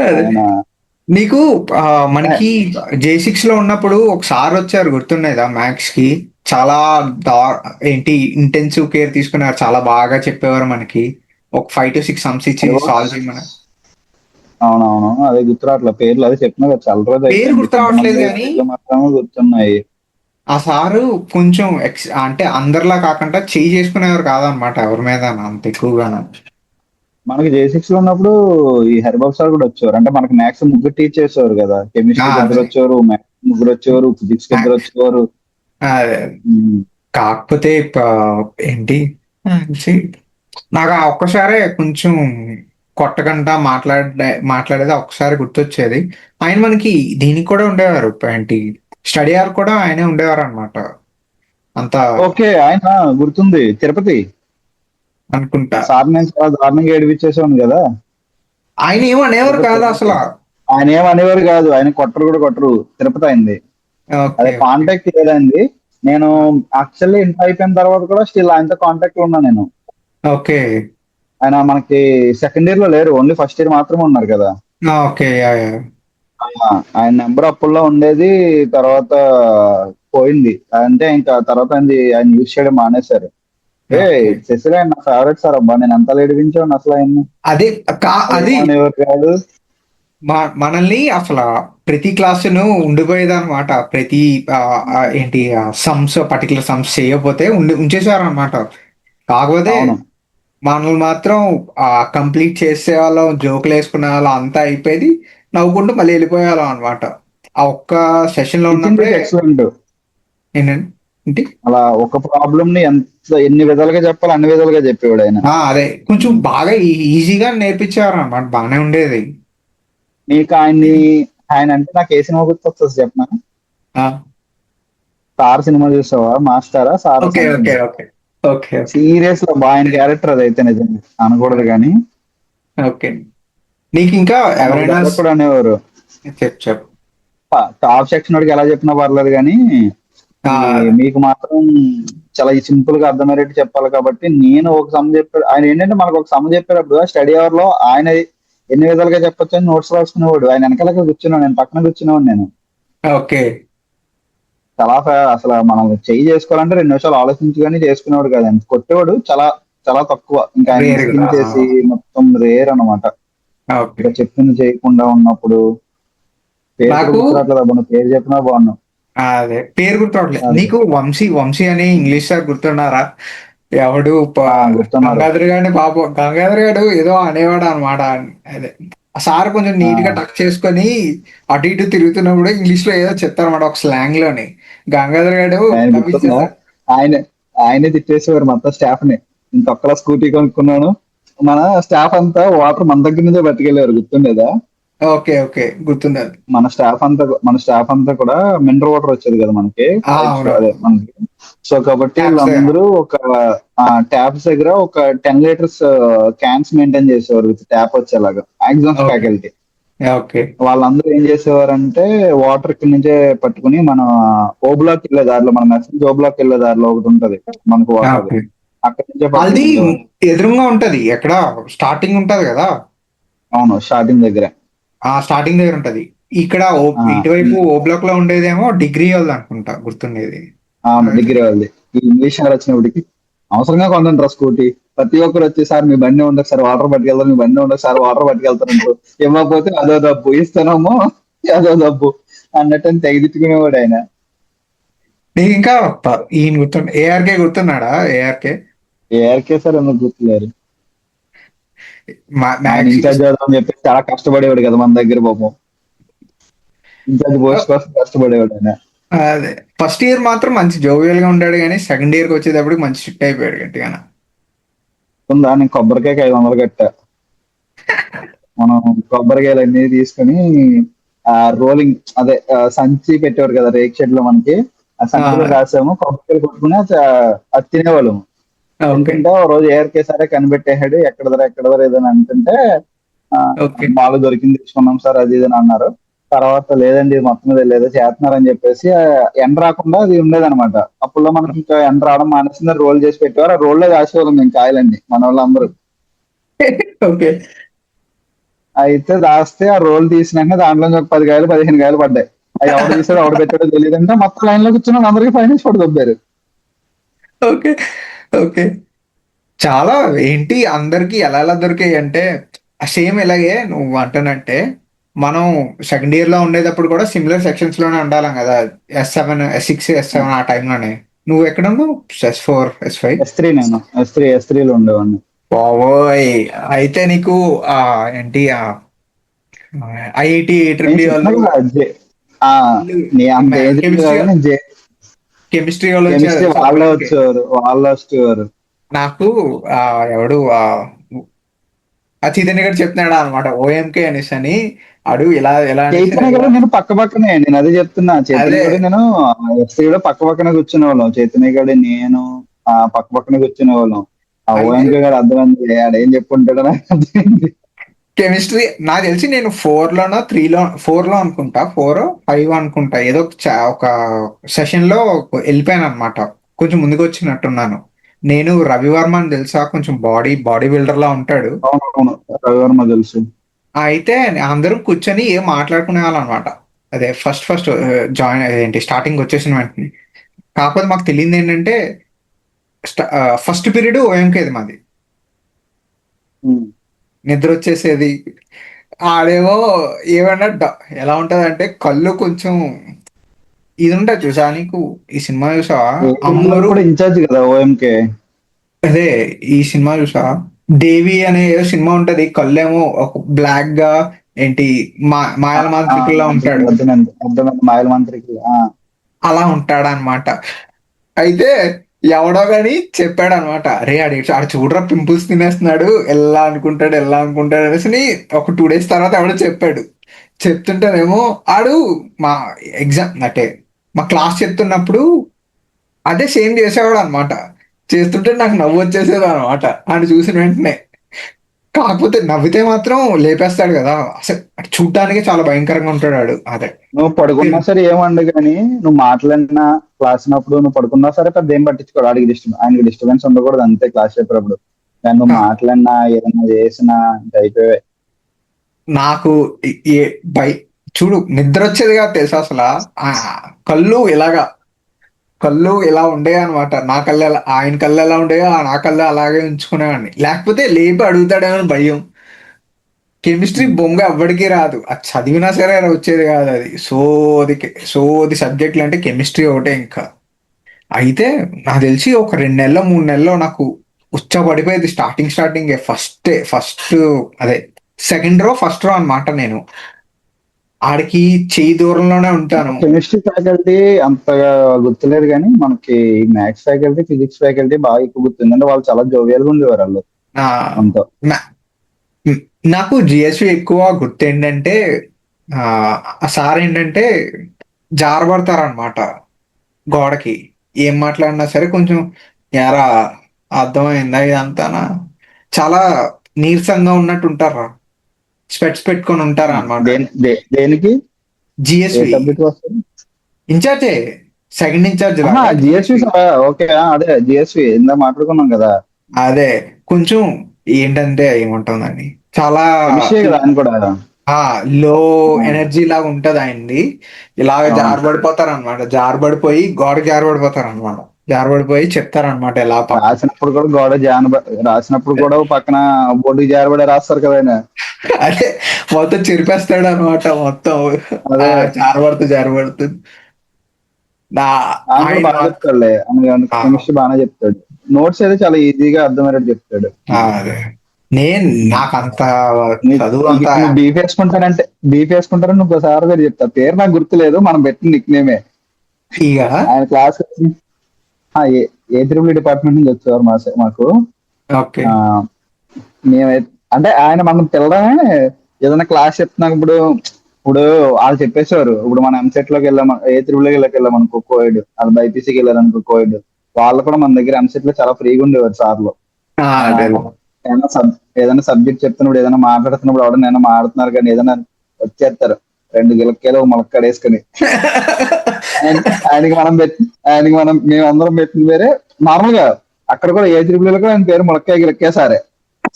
అదే. ఆయన. నీకు మనకి J6 లో ఉన్నప్పుడు ఒకసారి వచ్చారు గుర్తున్నదా మ్యాథ్స్ కి. చాలా ఏంటి ఇంటెన్సివ్ కేర్ తీసుకున్నారు, చాలా బాగా చెప్పేవారు మనకి. ఒక 5 to 6 సమ్స్ ఇచ్చి సాల్వ్ చేయమని. అవునవును అదే గుర్తురాట్ల పేర్లు అదే చెప్పినా కదా చాలా రోజు పేరు అయిపోయింది. గుర్తు రావట్లేదు కొంతమంది కానీ పేర్లు మాత్రమే గుర్తున్నాయి. ఆ సారు కొంచెం అంటే అందరిలా కాకుండా చేయి చేసుకునేవారు కాదనమాట ఎవరి మీద అంత ఎక్కువగా. మనకి J6 లో ఉన్నప్పుడు ఈ హరిబాబు సార్ కూడా వచ్చేవారు. అంటే మనకి మ్యాథ్స్ ముగ్గురు టీచ్ చేసేవారు కదా. కెమిస్ట్రీకి ఇద్దరు అదే వచ్చేవారు, మ్యాథ్స్ ముగ్గురు వచ్చేవారు, ఫిజిక్స్ కి ఇద్దరు వచ్చేవారు. అదే. కాకపోతే ఏంటి see, నాకు ఆ ఒక్కసారే కొంచెం కొట్టకుండా మాట్లాడేది ఒక్కసారి గుర్తొచ్చేది. ఆయన మనకి దీనికి కూడా ఉండేవారు ఏంటి స్టడీ అవర్ కూడా ఆయనే ఉండేవారు అనమాట అంతా ఓకే ఆయన గుర్తుంది తిరుపతి అనుకుంటా. సార్ నేను చాలా దారుణంగా ఏడిపించేసాను కదా. ఆయన ఏమో అనేవారు తిరుపతి కాదు తిరుపతి అసలు. ఆయన ఏం అనేవారు కాదు, ఆయన కొట్టరు కూడా కొట్టరు. తిరుపతి అయింది ఓకే అదే కాంటాక్ట్ లేదండి. నేను యాక్చువల్లీ ఇంటర్ అయిపోయిన తర్వాత కూడా స్టిల్ ఆయనతో కాంటాక్ట్ లో ఉన్నా నేను. ఓకే ఆయన మనకి సెకండ్ ఇయర్ లో లేరు, ఓన్లీ ఫస్ట్ ఇయర్ మాత్రమే ఉన్నారు కదా. ఓకే ఆయన నెంబర్ అప్పుల్లో ఉండేది, తర్వాత పోయింది. అంటే ఇంకా తర్వాత ఆయన యూజ్ చేయడం మానేశారు. ఓకే. శశిర ఆయన నా ఫేవరెట్ సార్ అబ్బా, నేను ఎంత ఏడిపించాను అసలు ఆయన్ని. అదే అది ఏమనేవారు కాదు. మనల్ని అసలు ప్రతి క్లాసును ఉండిపోయేది అనమాట. ప్రతి ఏంటి సమ్స్ పర్టికులర్ సమ్స్ చేయకపోతే ఉంచేసారు అనమాట. కాకపోతే అవును మనల్ని మాత్రం కంప్లీట్ చేసే వాళ్ళం, జోకులు వేసుకునే వాళ్ళం, అంతా అయిపోయేది. నవ్వుకుంటూ మళ్ళీ వెళ్ళిపోయేవాళ్ళం అనమాట. ఆ ఒక్క సెషన్ లో ఉన్నప్పుడే. ఎక్సలెంట్. ఏంటండి ఏంటి అలా ఒక ప్రాబ్లమ్ ని ఎన్ని విధాలుగా చెప్పాలి అన్ని విధాలుగా చెప్పేవాడు ఆయన. అదే కొంచెం బాగా ఈజీగా నేర్పించేవారు అనమాట, బాగానే ఉండేది. నీకు ఆయన అంటే నాకు ఏ సినిమా గుర్తొస్తుంది చెప్పనా. ఆ, సార్ సినిమా చూసావా, మాస్టారా sir okay okay okay okay serious గా ఆయన క్యారెక్టర్ అదైతే నిజంగా అనకూడదు కానీ. ఓకే. నీకు ఇంకా ఆయన ఒక ఎవరైనా dialogue కూడా అనేవారు, చెప్పు. టాప్ సెక్షన్ వాడికి ఎలా చెప్పినా పర్లేదు కానీ మీకు మాత్రం చాలా సింపుల్ గా అర్థమయ్యేట్టు చెప్పాలి కాబట్టి నేను ఒక సమ్ చెప్పాడు. ఆయన ఏంటంటే మనకు ఒక సమ్ చెప్పేటప్పుడు స్టడీ అవర్ లో ఆయన ఎన్ని విధాలుగా చెప్పొచ్చు అని నోట్స్ రాసుకునేవాడు. ఆయన వెనకాల కూర్చున్నాడు, నేను పక్కన కూర్చునేవాడు నేను. ఓకే చాలా అసలు మనం చెయ్యి చేసుకోవాలంటే 2 నిమిషాలు ఆలోచించుకొని చేసుకునేవాడు కదా. కొట్టేవాడు చాలా చాలా తక్కువ. ఇంకా ఆయన Rare స్కిన్ గా. చేసి మొత్తం రేర్ అనమాట. ఓకే. ఇంకా చెప్పింది చేయకుండా ఉన్నప్పుడు. పేరు కూడా నాకు గుర్తురాట్లేదు అబ్బా, నువ్వు పేరు చెప్పినా బాగున్నావు. అదే పేరు గుర్తురావట్లేదు. అదే. నీకు వంశీ అని ఇంగ్లీష్ సార్ గుర్తున్నారా? ఎవడు గుర్తున్నారు. గంగాధర్ గారిని పాపం గంగాధర్ గారు ఏదో అనేవాడు అనమాట. అదే ఆ సార్ కొంచెం నీట్ గా టక్ చేసుకొని అటు ఇటు తిరుగుతున్నప్పుడు ఇంగ్లీష్ లో ఏదో చెప్తారన్నమాట ఒక స్లాంగ్ లోని. గంగాధర్ గారు ఆయన గుర్తుందా? నవ్విచ్చేస్తాడు. ఆయన ఆయనే తిట్టేసేవారు మొత్తం స్టాఫ్ ని. ఇంత ఒక్కలా స్కూటీ కొనుక్కున్నాను. మన స్టాఫ్ అంతా వాటర్ మన దగ్గర నుంచే పట్టుకెళ్ళారు, గుర్తుండేదా? ఓకే ఓకే, గుర్తుంది అది. మన స్టాఫ్ అంతా కూడా మినరల్ వాటర్ వచ్చేది కదా మనకి పైప్స్, అవును. అదే మనకి. సో కాబట్టి ట్యాబ్స్ దగ్గర. వీళ్ళందరూ ఒక ట్యాప్స్ దగ్గర ఒక 10 లీటర్స్ క్యాన్స్ మెయింటైన్ చేసేవారు విత్ ట్యాప్ వచ్చేలాగా, మాక్సిమం ఓకే ఫ్యాకల్టీ. ఓకే వాళ్ళందరూ ఏం చేసేవారంటే వాటర్ కింద నుంచే పట్టుకుని మన ఓ బ్లాక్ వెళ్ళే దారిలో, మన మెసేజ్ ఓ బ్లాక్ వెళ్ళే దారిలో ఒకటి ఉంటది మనకు వాటర్, అది ఓకే. అక్కడి నుంచే అది పట్టుకుండేవారు. ఎదురుగా ఉంటది, ఎక్కడ స్టార్టింగ్ ఉంటది కదా. అవును, స్టార్టింగ్ దగ్గరే. ఆ స్టార్టింగ్ దగ్గర ఉంటది. ఇక్కడ ఆ, ఇటువైపు ఓ బ్లాక్ లో ఉండేదేమో డిగ్రీ వాళ్ళు అనుకుంటా, గుర్తుండేది అవును, నాకైతే. డిగ్రీ వాళ్ళది. ఈ ఇంగ్లీష్ సార్ వచ్చినప్పటికి అవసరంగా కొంటారు స్కూటీ. ప్రతి ఒక్కరు వచ్చి సార్ మీ బండి ఉండదు సార్ వాటర్ పట్టుకెళ్తారు, మీ బండి ఉండదు సార్ వాటర్ పట్టుకెళ్తారంటారు. ఇవ్వకపోతే అదో డబ్బు ఇస్తానమ్మో, అదో డబ్బు అన్నట్టు అని తెగదిట్టుకునేవాడు ఆయన. నీకు ఇంకా ఈయన గుర్తుండ, ఏఆర్కే గుర్తున్నాడా? ఏఆర్కే ఏఆర్కే సార్ ఎందుకు గుర్తులేరు? ఆయన మ్యాథ్స్. ఇన్ఛార్జ్ అవుదామని చెప్పి చాలా కష్టపడేవాడు కదా మన దగ్గర పాపం. ఇన్ఛార్జ్ పోస్ట్ కోసం కష్టపడేవాడు ఆయన. అదే ఫస్ట్ ఇయర్ మాత్రం మంచి జోవియల్ గా ఉంటాడు, కానీ సెకండ్ ఇయర్ కి వచ్చేటప్పుడు మంచి స్ట్రిక్ట్ అయిపోయాడు గట్టిగా. ఉందా, నేను కొబ్బరికాయకి 500 కట్టా. మనం కొబ్బరికాయలు అన్ని తీసుకుని ఆ రోలింగ్, అదే సంచి పెట్టేవారు కదా రేక్ షెడ్ లో మనకి, ఆ సంచిలో రాసాము కొబ్బరికాయలు కొట్టుకుని అది తినేవాళ్ళము. ఓకే తింటుంటే ఓ రోజు ఏఆర్కే సరే కనిపెట్టేశాడు, ఎక్కడ ఏదని అంటుంటే ఆ, ఓకే మాలు దొరికింది తీసుకున్నాం సార్ అది ఇది అని అన్నారు. తర్వాత లేదండి ఇది మొత్తం మీద లేదో చేస్తున్నారని చెప్పేసి ఎండ రాకుండా అది ఉండేదన్నమాట. అప్పుడు మనకి ఇంకా ఎండ రావడం మానేసింది, రోల్ చేసి పెట్టేవారు. ఆ రోల్లో దాచేవాళ్ళం మేము కాయలండి మన వాళ్ళందరూ. ఓకే అయితే దాస్తే ఆ రోల్ తీసినాక దాంట్లో ఒక 10 కాయలు 15 కాయలు పడ్డాయి. అవి ఎవడు తీసాడో ఎవడు పెట్టాడో తెలియదంటే మొత్తం లైన్ లో కూర్చుని అందరికీ ఫైనాన్స్ పడి దొబ్బారు. Okay okay. చాలా ఏంటి అందరికి ఎలా ఎలా దొరికాయి అంటే, సేమ్ ఇలాగే నువ్వు అంటానంటే, మనం సెకండ్ ఇయర్ లో ఉండేటప్పుడు కూడా సిమిలర్ సెక్షన్స్ లోనే ఉండాలం కదా. S7 S6 S7 ఆ టైంలోనే. నువ్వు ఎక్కడ ఉన్నావు? S4 S5? S3, నేను S3లో ఉండేవాడిని. బాబోయ్. అయితే నీకు ఆ ఏంటి ఐఐటి నేను ట్రిపుల్ చెప్పినా వాళ్ళు, కదా ఆ, నీ అంత ఏజ్ కెమిస్ట్రీ కాదు, నేను కెమిస్ట్రీ వాళ్ళు వచ్చారు కెమిస్ట్రీ తెలుసా వాళ్ళే OM కి. వచ్చేవారు, వాళ్ళే వచ్చేవారు. నాకు ఎవడు ఆ చైతన్య గారు చెప్తున్నాడు అనమాట ఓఎంకే అనేసి అని. అడు ఇలా ఎలా అనేసి చైతన్య ఇలా. గారు నేను పక్క పక్కనే, నేను అదే చెప్తున్నా. చైతన్య అదే గారు నేను ఎస్సీలో పక్క పక్కనే కూర్చునే వాళ్ళం. చైతన్య గారు నేను పక్క పక్కనే కూర్చునే వాళ్ళం. ఆ అయితే ఓఎంకే గారు అర్థమైంది ఆడేం చెప్పుకుంటాడో నాకు అర్థమైంది. కెమిస్ట్రీ నాకు తెలిసి నేను 4లోనో 4లో అనుకుంటా, 4 5 అనుకుంటా, ఏదో ఒక సెషన్ లో వెళ్ళిపోయాను అనమాట. కొంచెం ముందుకు వచ్చినట్టున్నాను. నేను రవివర్మ అని తెలుసా, కొంచెం బాడీ బిల్డర్ లా ఉంటాడు. అవునవును, రవివర్మ తెలుసు. అయితే అందరం కూర్చొని ఏం మాట్లాడుకునే వాళ్ళం అనమాట. అదే ఫస్ట్ జాయిన్ ఏంటి స్టార్టింగ్ వచ్చేసిన వెంటనే. కాకపోతే మాకు తెలియదు ఏంటంటే, ఫస్ట్ పీరియడ్ ఓఎంకేది మాది. ఉమ్. నిద్ర వచ్చేసేది. ఆడేమో ఏమన్నా ఎలా ఉంటదంటే కళ్ళు కొంచెం ఇది ఉంటుంది చూసా నీకు. ఈ సినిమా చూసా వీళ్ళకి అమ్మోరు. కూడా ఇన్ఛార్జ్ కదా ఓఎంకే. అదే ఈ సినిమా చూసా, దేవి అనే ఏదో సినిమా ఉంటది. కళ్ళేమో ఒక బ్లాక్ గా ఏంటి మాయల మాంత్రికుల్లా ఉంటాడు. అర్థమైంది అర్థమైంది, మాయల మంత్రికి. అలా ఉంటాడనమాట. అయితే ఎవడో గాని చెప్పాడు అనమాట, అరే ఆడు చూడరా పింపుల్స్ తినేస్తున్నాడు, ఎలా అనుకుంటాడు అనేసి ఒక 2 days తర్వాత ఎవడో చెప్పాడు. చెప్తుంటేనేమో ఆడు మా ఎగ్జామ్ అంటే మా క్లాస్ చెప్తున్నప్పుడు అదే సేమ్ చేసేవాడు అనమాట. చేస్తుంటే నాకు నవ్వు వచ్చేసేది అనమాట ఆడు చూసిన వెంటనే. కాకపోతే నవ్వితే మాత్రం లేపేస్తాడు కదా. అసలు చూడ్డానికి చాలా భయంకరంగా ఉంటాడు ఆడు. అదే నువ్వు పడుకున్నా సరే ఏమండు కానీ, నువ్వు మాట్లాడినా క్లాస్ ఉన్నప్పుడు నువ్వు పడుకున్నా సరే పెద్ద ఏం పట్టించుకోడు. ఆయనకి డిస్టర్బెన్స్ ఉండకూడదు అంతే క్లాస్ చెప్పేటప్పుడు. కానీ నువ్వు కా- మాట్లాడినా ఏదైనా చేసినా ఇంకా అయిపోయాయి. నాకు ఏ బై చూడు నిద్ర వచ్చేది కాదు తెలుసా అసలు. ఆ కళ్ళు ఇలా ఉండేవి అనమాట. నా కళ్ళు ఎలా ఆయన కళ్ళు ఎలా ఉండేవో నా కళ్ళు అలాగే ఉంచుకునేవాడిని. లేకపోతే లేపి అడుగుతాడేమో అని భయం. కెమిస్ట్రీ బొంగ ఎవ్వడికి రాదు, అది చదివినా సరే అది వచ్చేది కాదు. అది సోది సబ్జెక్టులు అంటే కెమిస్ట్రీ ఒకటే ఇంకా. అయితే నాకు తెలిసి ఒక 2 నెలలో 3 నెలలో నాకు పడిపోయేది. స్టార్టింగ్ అదే సెకండ్ రో ఫస్ట్ రో అన్నమాట. నేను ఆడికి చెయ్యి దూరంలోనే ఉంటాను. కెమిస్ట్రీ ఫ్యాకల్టీ అంతగా గుర్తులేదు కానీ మనకి మ్యాథ్స్ ఫ్యాకల్టీ, ఫిజిక్స్ ఫ్యాకల్టీ బాగా ఎక్కువ గుర్తుంది. అంటే వాళ్ళు చాలా జోవియల్ గా ఉండేవారు వాళ్ళు ఆ, అంతా. నా- నాకు జిఎస్వి ఎక్కువ గుర్తు ఏంటంటే ఆ సార్ ఏంటంటే జారబడతారనమాట గోడకి. ఏం మాట్లాడినా సరే కొంచెం ఎరా అర్థమైందా ఇదంతానా, చాలా నీరసంగా ఉన్నట్టు ఉంటారా, స్పెట్స్ పెట్టుకొని ఉంటారా అనమాట. దేనికి ఏ జిఎస్వి సబ్జెక్ట్ వస్తుంది? ఇన్ఛార్జే, సెకండ్ ఇన్ఛార్జ్ ఆహా, లాగా జిఎస్వి. GSV. ఓకే, అదే జిఎస్వి ఇందా మాట్లాడుకున్నాం కదా. అదే కొంచెం ఏంటంటే ఏముంటుందండి, చాలా కెమిస్ట్రీ కదా ఆయన కూడా. లో ఆ, ఎనర్జీ లాగా ఉంటది ఆయనది. ఇలాగ అవును. జారబడిపోతారు అనమాట, జారబడిపోయి గోడ జారబడిపోతారు అనమాట, జారబడిపోయి చెప్తారనమాట ఇలా పక్కన. రాసినప్పుడు కూడా గోడ రాసినప్పుడు కూడా ఓ పక్కన బోర్డుకి జారబడే రాస్తారు కదా ఆయన. అదే మొత్తం చెరిపేస్తాడు అనమాట మొత్తం. ఆ అదే, జారబడుతూ జారబడుతూ నా ఆయన కూడా ఆయన బాగా చెప్తాడులే. ఆ, కెమిస్ట్రీ బాగానే చెప్తాడు. నోట్స్ అయితే చాలా ఈజీగా అర్థమయ్యేటట్టు చెప్తాడు. అదే నేను నాకంత చదువు నీకు అంతా నువ్వు బీఫ్ వేసుకుంటానంటే బీఫ్ వేసుకుంటారని ఇంకోసారి పేరు చెప్తా. పేరు నాకు గుర్తులేదు, మనం పెట్టిన నిక్ నేమే. ఇక ఆయన క్లాస్ ఏ త్రిబుల్ డిపార్ట్మెంట్ నుంచి వచ్చేవారు మాకు. ఓకే ఆ, మేమైతే అంటే ఆయన మనం పిల్లడమే. ఏదైనా క్లాస్ చెప్తున్నప్పుడు ఇప్పుడు వాళ్ళు చెప్పేసేవారు. ఇప్పుడు మనం ఎంసెట్ లోకి వెళ్ళాం, ఏ త్రిబుల్ వెళ్ళాం అనుకో కోవిడ్, అది బైపీసీకి వెళ్ళారనుకో కోవిడ్, వాళ్ళు కూడా మన దగ్గర ఎంసెట్ లో చాలా ఫ్రీగా ఉండేవారు సార్లు. అదే ఏదైనా ఏదైనా సబ్జెక్ట్ చెప్తున్నప్పుడు, ఏదైనా మాట్లాడుతున్నప్పుడు ఎవడన్నా మాట్లాడుతున్నారు కానీ ఏదైనా వచ్చేస్తారు 2 గిలక్కాయలు ములక్కడ వేసుకుని. ఆయన ఆయనకి మనం పెట్టి ఆయనకి మేమందరం పెట్టిన పేరే నార్మల్ గా. అక్కడ కూడా ఏ త్రిబుల్ కూడా ఆయన పేరు ములక్కాయ గిలక్కాయ సారే.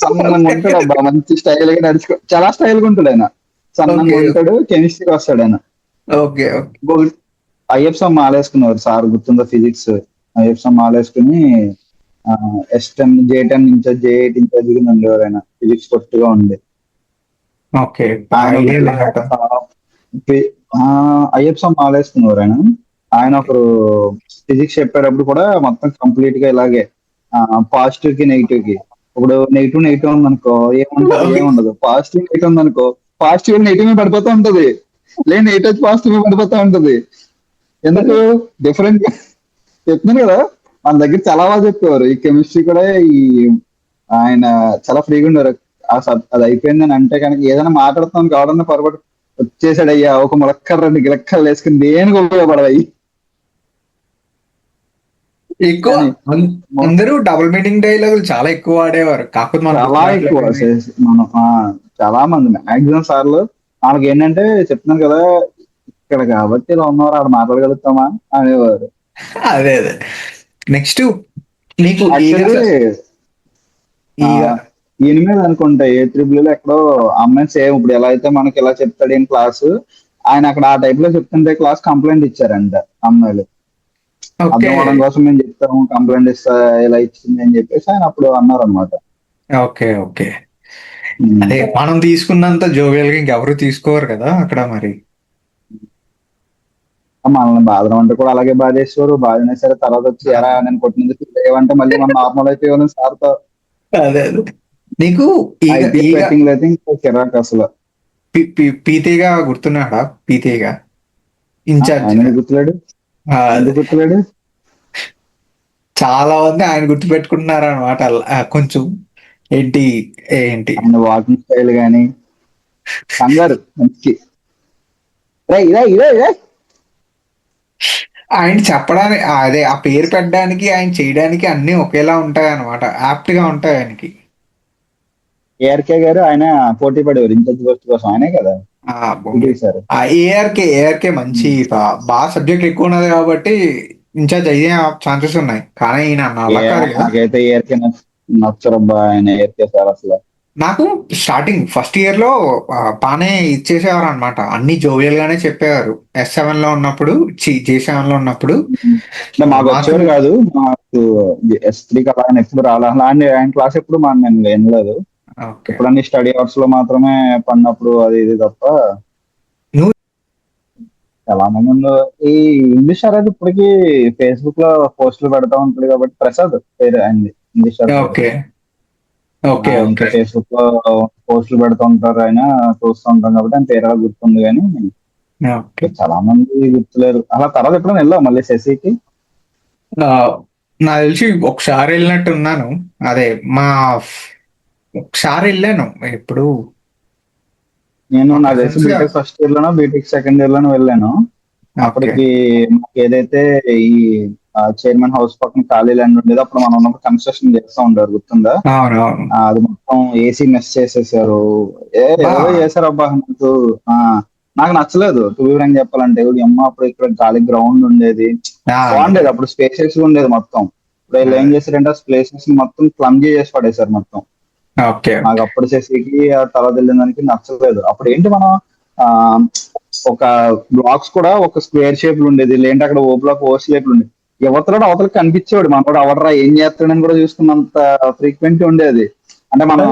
సన్నంగా ఉంటాడు అబ్బా, మంచి స్టైల్ గా చాలా స్టైల్ గా ఉంటాడు ఆయన. సన్నంగా ఓకే ఉంటాడు, కెమిస్ట్రీకి వస్తాడు ఆయన. ఓకే ఓకే ఐఎఫ్ఎం మాలేసుకున్నారు సార్, గుర్తుందా? ఫిజిక్స్ ఐఎఫ్ఎం మాలేసుకుని S10 J10 incharge, J8 incharge కింద ఉండేవారు ఆయన. ఫిజిక్స్ కొట్టుగా ఉంది ఓకే ఆయన. ఐడియా లేదట. ఐఎఫ్ఎం మాలేసుకున్నారు ఆయన. ఆయన ఒకరు ఫిజిక్స్ చెప్పేటప్పుడు కూడా మొత్తం కంప్లీట్ గా ఇలాగే పాజిటివ్ కి నెగిటివ్ కి. ఇప్పుడు నెగిటివ్ నెగిటివ్ ఉందనుకో ఏముంటది? ఏముండదు. పాజిటివ్ నెగిటివ్ ఉందనుకో పాజిటివ్ నెగిటివ్ పడిపోతూ ఉంటది, లేదు నెగిటివ్ పాజిటివ్ పడిపోతూ ఉంటది. ఎందుకు? డిఫరెంట్ చెప్తున్నాను కదా. మన దగ్గర చాలా బాగా చెప్పేవారు. ఈ కెమిస్ట్రీ కూడా ఈ ఆయన చాలా ఫ్రీగా ఉండేవారు. అది అయిపోయిందని అంటే కనుక ఏదైనా మాట్లాడుతాం కావాలన్నా పొరపాటు వచ్చేసాడు అయ్యా, ఒక ములక్కలు 2 గిలక్కలు వేసుకుని దేనికి ఉపయోగపడవాయి. ఎక్కువ కానీ అందరూ డబుల్ మీనింగ్ డైలాగులు చాలా ఎక్కువ వాడేవారు, కాకపోతే మనం చాలా ఎక్కువ మనం చాలా మంది మాక్సిమం సార్లు వాళ్ళకి ఏంటంటే చెప్తున్నాను కదా, ఇక్కడ కాబట్టి ఇలా ఉన్నవారు ఆడ మాట్లాడగలుగుతామా అనేవారు. అదే అదే నెక్స్ట్ నీకు యాక్చువల్లీ ఈగ ఈయన మీద అనుకుంటా ఏ త్రిబుల్ ఎక్కడో అమ్మాయి సేమ్ ఇప్పుడు ఎలా అయితే మనకి ఎలా చెప్తాడు ఏం క్లాసు, ఆయన అక్కడ ఆ టైప్ లో చెప్తుంటే క్లాస్ కంప్లైంట్ ఇచ్చారంట అమ్మాయిలు. ఓకే అర్థం అవడం కోసం మేము చెప్తాము, కంప్లైంట్ ఇస్తా ఇలా ఇచ్చింది అని చెప్పేసి ఆయన అప్పుడు అన్నారు అనమాట. ఓకే ఓకే అదే మనం తీసుకున్నంత జోవియల్ గా ఇంకెవరు తీసుకోరు కదా అక్కడ మరి. మనల్ని బాధడం అంటే కూడా అలాగే బాధేసేవారు. బాధనే సరే తర్వాత వచ్చి ఎరా నేను కొట్టినందుకు ఏమంటే మళ్ళీ మనం నార్మల్ అయిపోయాను సార్తో. అదే అదే నీకు ఈగ ఐపీఎల్ ఈగ బెట్టింగ్ అయితే ఇంకా కిరాక్ అసలు. పీతేగా గుర్తున్నాడా? పీతేగా ఇన్ఛార్జ్. ఆయన గుర్తులేడు, ఎందుకు గుర్తులేడు? చాలా మంది ఆయన గుర్తు పెట్టుకుంటున్నారు అనమాట. కొంచెం ఏంటి ఏంటి ఆయన వాకింగ్ స్టైల్ గానీ కంగారు మంచి ఇదే ఇదే ఇదే ఆయన చెప్పడానికి అదే ఆ పేరు పెట్టడానికి ఆయన చేయడానికి అన్ని ఒకేలా ఉంటాయి అనమాట, యాప్ట్ గా ఉంటాయి ఆయనకి. ఏఆర్కే గారు ఆయన పోటీ పడేవారు ఇన్ఛార్జ్ పోస్ట్ కోసం, ఆయనే కదా సార్. ఏఆర్కే మంచి బాగా సబ్జెక్ట్ ఎక్కువ ఉన్నది కాబట్టి ఇన్ఛార్జ్ అయ్యే ఛాన్సెస్ ఉన్నాయి, కానీ ఈయన అలా కాదు కదా. నాకైతే ఏఆర్కే నచ్చరబ్బా, ఆయన ఏఆర్కే సార్ అసలు. నాకు స్టార్టింగ్ ఫస్ట్ ఇయర్ లో బాగానే ఇచ్చేసేవారు అనమాట, అన్ని జోవియల్ గానే చెప్పేవారు. S7 లో ఉన్నప్పుడు J7 లో ఉన్నప్పుడు అంటే మాకు వచ్చేవారు కాదు, మాకు S3 అలా ఆయన ఎప్పుడు రాలే. ఆయన క్లాస్ ఎప్పుడు నేను వినలేదు. ఓకే ఎప్పుడన్నీ స్టడీ అవర్స్ లో మాత్రమే పడినప్పుడు అది ఇది తప్ప. నువ్వు చాలా మంది ఉన్నారు. ఈ ఇంగ్లీష్ సార్ అయితే ఇప్పటికీ ఫేస్బుక్ లో పోస్టులు పెడతా ఉంటాడు కాబట్టి, ప్రసాద్ పేరు ఆయనది ఇంగ్లీష్ సార్ పేరు. ఓకే ఓకే ఇంకా ఓకే ఫేస్బుక్ లో పోస్టులు పెడుతూ ఉంటారు, ఆయన చూస్తూ ఉంటాం కాబట్టి ఆయన పేరు అలా గుర్తుంది కానీ ఓకే. చాలా మంది గుర్తులేరు. అలా తర్వాత ఎప్పుడైనా వెళ్ళావు మళ్ళీ శశికి? నాకు తెలిసి ఒకసారి వెళ్ళినట్టు ఉన్నాను. అదే మా ఒకసారి వెళ్ళాను. ఎప్పుడు నేను మా నాకు తెలిసి కజిన్స్. బీటెక్ ఫస్ట్ ఇయర్ లోనో బీటెక్ సెకండ్ ఇయర్ లోనో వెళ్ళాను. ఓకే. అప్పటికి మాకు ఏదైతే ఈ చైర్మన్ హౌస్ పక్కన ఖాళీ ల్యాండ్ ఉండేది, అప్పుడు మనం ఉన్నప్పుడు కన్స్ట్రక్షన్ చేస్తూ ఉండేవారు, గుర్తుందా? అవునవును. అది మొత్తం ఏసీ మెస్ చేసేసారు. బా ఏదో చేశారు అబ్బా. ఆ, నాకు నచ్చలేదు టూ వీలర్ చెప్పాలంటే. ఇప్పుడు అమ్మ అప్పుడు ఇక్కడ ఖాళీ గ్రౌండ్ ఉండేది, అదే బాగుండేది, అప్పుడు స్పేసెస్ ఉండేది మొత్తం. ఇప్పుడు వీళ్ళు ఏం అదే. చేశారంటే ప్లేసెస్ మొత్తం క్లమ్జీ చేసి పడేశారు మొత్తం. ఓకే నాకు ఓకే. అప్పుడు చేసేకి ఆ తర్వాత వెళ్ళిన దానికి నచ్చలేదు. అప్పుడు ఏంటి మనం ఆ ఒక బ్లాక్స్ కూడా ఒక స్క్వేర్ షేప్ ఉండేది, లేదంటే అక్కడ ఓ బ్లాక్ ఓ షేప్ ఉండేది. యువతలో అవతలకి కనిపించేవాడు మనోడు ఎవడరా ఏం చేస్తాడని కూడా చూసుకున్నంత ఫ్రీక్వెంట్ ఉండేది. అంటే మనం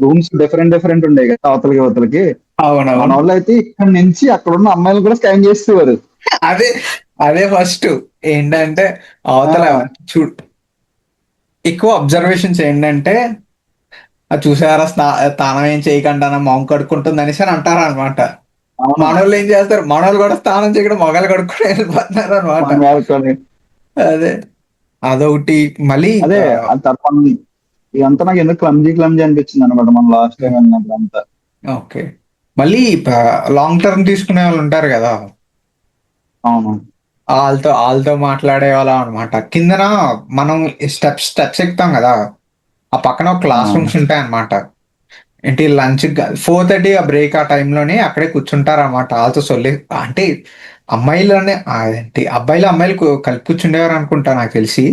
రూమ్స్ డిఫరెంట్ డిఫరెంట్ ఉండేవి కదా అవతలకి యువతలకి. మన అవునవును. వాళ్ళు అయితే ఇక్కడ నుంచి అక్కడ ఉన్న అమ్మాయిలు కూడా స్కాన్ చేసేవారు. అదే అదే ఫస్ట్ ఏంటంటే ఆ, అవతల చూ ఎక్కువ అబ్జర్వేషన్స్ ఏంటంటే అది చూసారా స్నానం ఏం చేయకుండా మొహం కడుక్కుంటుంది అనేసి అని అంటారు అనమాట. అవును. మనోళ్ళు ఏం చేస్తారు, మనోళ్ళు కూడా స్నానం చేయకుండా మొగలు కడుక్కొని వెళ్ళిపోతున్నారు అనమాట. మన వాళ్ళతోని. అదే అదొకటి. మళ్ళీ అదే అది తప్ప ఇదంతా నాకు ఎందుకు క్లమ్జీ క్లమ్జీ అనిపించింది అనమాట మనం లాస్ట్ టైం వెళ్ళినప్పుడు అంతా. ఓకే. మళ్ళీ లాంగ్ టర్మ్ తీసుకునే వాళ్ళు ఉంటారు కదా, అవును. వాళ్ళతో మాట్లాడే వాళ్ళం అనమాట. కిందన మనం స్టెప్స్ స్టెప్స్ ఎక్కుతాం కదా, ఆ పక్కన ఒక ఆ, క్లాస్ రూమ్స్ ఉంటాయి అనమాట. ఏంటి లంచ్ 4:30 ఆ బ్రేక్ ఆ టైంలోనే అక్కడే కూర్చుంటారు అనమాట. వాళ్ళతో సొల్లి అంటే అమ్మాయిలు ఏంటి అబ్బాయిలు అమ్మాయిలు కలిపి కూర్చుండేవారు అనుకుంటా నాకు తెలిసి.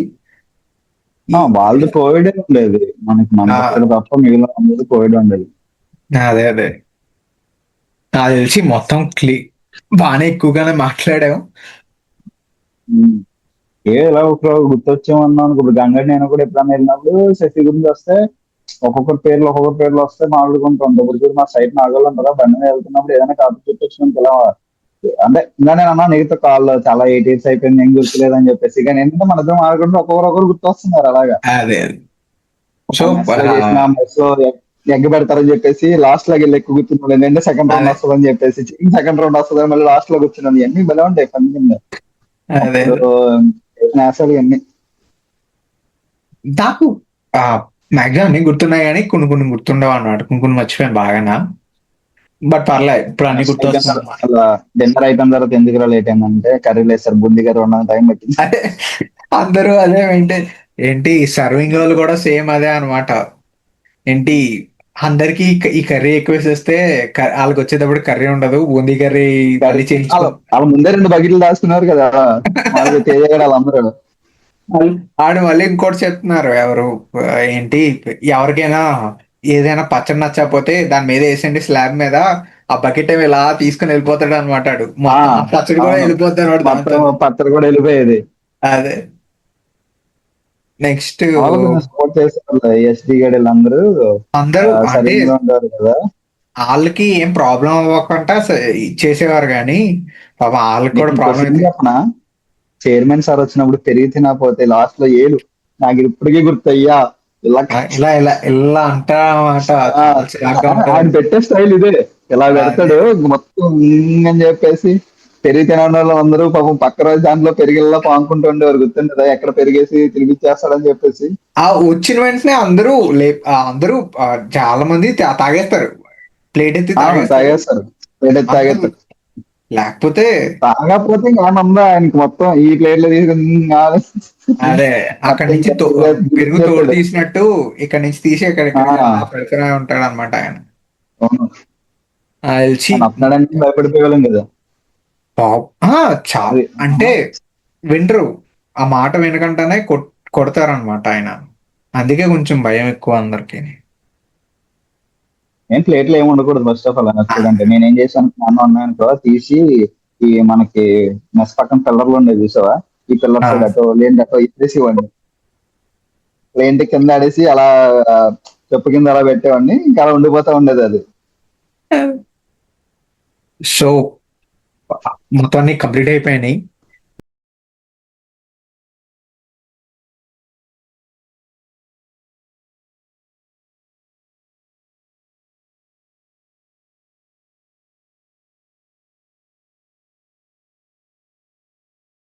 వాళ్ళది కోవిడ్ ఉండేది, మనకి మన ఆ, ఒక్కటి తప్ప మిగిలిన అందరూ కోవిడ్ ఉండేది. అదే అదే నాకు తెలిసి మొత్తం బాగానే ఎక్కువగానే మాట్లాడాం. ఉమ్. ఇలా ఒక గుర్తొచ్చామన్నాను. ఇప్పుడు గంగ నేను కూడా ఎప్పుడన్నా వెళ్ళినప్పుడు శశి గురించి వస్తే ఒక్కొక్కరి పేర్లు వస్తే మాట్లాడుకుంటాం. ఇప్పుడు చూడు మా సైట్ నాగోళ్ళు ఉంటారా, బండి మీద వెళ్తున్నప్పుడు ఏదైనా టాపిక్ చెప్పొచ్చినప్పుడు ఇలా అంటే ఇంకా నేను అన్నా నీతో కాల్ చాలా 8 years అయిపోయింది ఏం గుర్తులేదని చెప్పేసి, కానీ ఏంటంటే మన ఇద్దరం ఆడుకుంటే ఒక్కొక్కరు గుర్తొస్తున్నారు అలాగా. అదే ఒక సో మెస్ లో చేసిన మెస్ లో ఎగ్ పెడతారని చెప్పేసి లాస్ట్ లోకి వెళ్ళి ఎక్కువ కూర్చున్నాడు, ఏంటంటే సెకండ్ రౌండ్ అదే వస్తుందని చెప్పేసి, సెకండ్ రౌండ్ వస్తుందని మళ్ళీ లాస్ట్ లో కూర్చున్నాడు. ఇవన్నీ భలే ఉంటాయి పని కింద అదే అప్పుడు చేసిన ఆశలు ఇవన్నీ. నాకు మాక్సిమం అన్ని గుర్తున్నాయి కానీ కొన్ని కొన్ని గుర్తుండవు అన్నమాట. కొన్ని కొన్ని మర్చిపోయాను బాగానా. బట్ పర్లేదు ఇప్పుడు అన్ని మెస్ అయిపోయిన గుర్తొస్తున్నాయి తర్వాత అన్నమాట. అసలు డిన్నర్ అయిపోయిన తర్వాత ఎందుకు లేట్ అయిందంటే కర్రీ లేదు సార్, బుంది కర్రీ ఉండడానికి టైం పట్టింది. అదే అందరూ అదే మెయింటైన్. ఏంటి సర్వింగ్ వాళ్ళు కూడా సేమ్ అదే అన్నమాట. ఏంటి అందరికి ఈ కర్రీ ఎక్కువ వేసేస్తే వాళ్ళకి వచ్చేటప్పుడు కర్రీ ఉండదు, బూందీ కర్రీ కర్రీ మళ్ళీ వాళ్ళ చేయించుకో. వాళ్ళ ముందే 2 బకెట్లు దాచుకున్నారు కదా, మాకు తేజ వాళ్ళందరూ. ఆడు మళ్ళీ ఇంకోటి చెప్తున్నారు ఎవరు, ఏంటి ఎవరికైనా ఏదైనా పచ్చడి నచ్చకపోతే దాని మీద వేసేయండి స్లాబ్ మీద, ఆ బకెట్ ఏమి ఇలా తీసుకుని వెళ్ళిపోతాడు అనమాట. ఆడు ఆ, మొత్తం ఆ పచ్చడి కూడా అవును. వెళ్ళిపోతాడు వాడు మొత్తం దాంతో. పచ్చడి కూడా వెళ్ళిపోయేది. అదే నెక్స్ట్ వాళ్ళు కొంచెం సపోర్ట్ చేసేవాళ్ళు ఎస్డి గడి వీళ్ళందరూ. అందరూ అంటే సరిగ్గా ఉండేవారు కదా. వాళ్ళకి ఏం ప్రాబ్లం అవ్వకుండా చేసేవారు కానీ పాపం వాళ్ళకి నీకు కూడా ఇంకో ప్రాబ్లం సీన్ అయితే. చెప్పనా, చైర్మన్ సార్ వచ్చినప్పుడు పెరిగి తినకపోతే లాస్ట్ లో ఏలు నాకు ఇప్పటికీ గుర్తయ్యా. ఇలా ఇలా ఇలా ఇలా అంటారన్నమాట. ఆ, చాలా చిరాగ్గా ఉంటది. ఆయన పెట్టే స్టైల్ ఇదే. ఇలా అదే పెడతాడు మొత్తం అని చెప్పేసి, పెరిగి తినని వాళ్ళు అందరూ పాపం పక్క రోజు దాంట్లో పెరిగిల్లా పాముకుంటూ ఉండేవారు, గుర్తుండదా ఎక్కడ పెరిగేసి తినిపించేస్తాడని చెప్పేసి. ఆ వచ్చిన వెంటనే అందరూ అందరూ చాలా మంది తాగేస్తారు, ప్లేట్ ఎత్తి తాగేస్తారు తాగేస్తారు, ప్లేట్ అందరూ. తాగేస్తారు. లేకపోతే తాగకపోతే ఇంకా ఉందా ఆయనకి మొత్తం ఈ ప్లేట్లు తీసుకుని అదే అక్కడి మొత్తం నుంచి ఇంకా పెరుగు తోడు చేస్తాడు. తీసినట్టు ఇక్కడి నుంచి తీసి ఆ, ఎక్కడెక్కడికి అలా పెడుతూనే ఉంటాడు అనమాట ఆయన. అవును. తెలిసి ఆయన వస్తున్నాడని భయపడిపోయేవాళ్ళం కదా. చా అది అంటే వినరు, ఆ మాట వినకుండానే కొడతారనమాట ఆయన. అందుకే కొంచెం భయం ఎక్కువ అందరికి. ఏం ప్లేట్లు ఏమి ఉండకూడదు ఫస్ట్ ఆఫ్ ఆల్ ఆ, వచ్చాడంటే. నేనేం చేశాను నాన్న ఉన్నాయనుకో తీసి ఈ మనకి మెస్ పక్కన పిల్లర్లు ఉండేది చూసావా, ఈ పిల్లర్ ఆ, సైడ్ అటో లేని అటో ఇచ్చేసి ఇవ్వండి, లేంటి కింద ఆడేసి అలా ఆ, చెప్పు కింద అలా పెట్టేవాడిని, ఇంకా అలా ఉండిపోతా ఉండేది అది. సో మొత్తాన్ని కంప్లీట్ అయిపోయినాయి.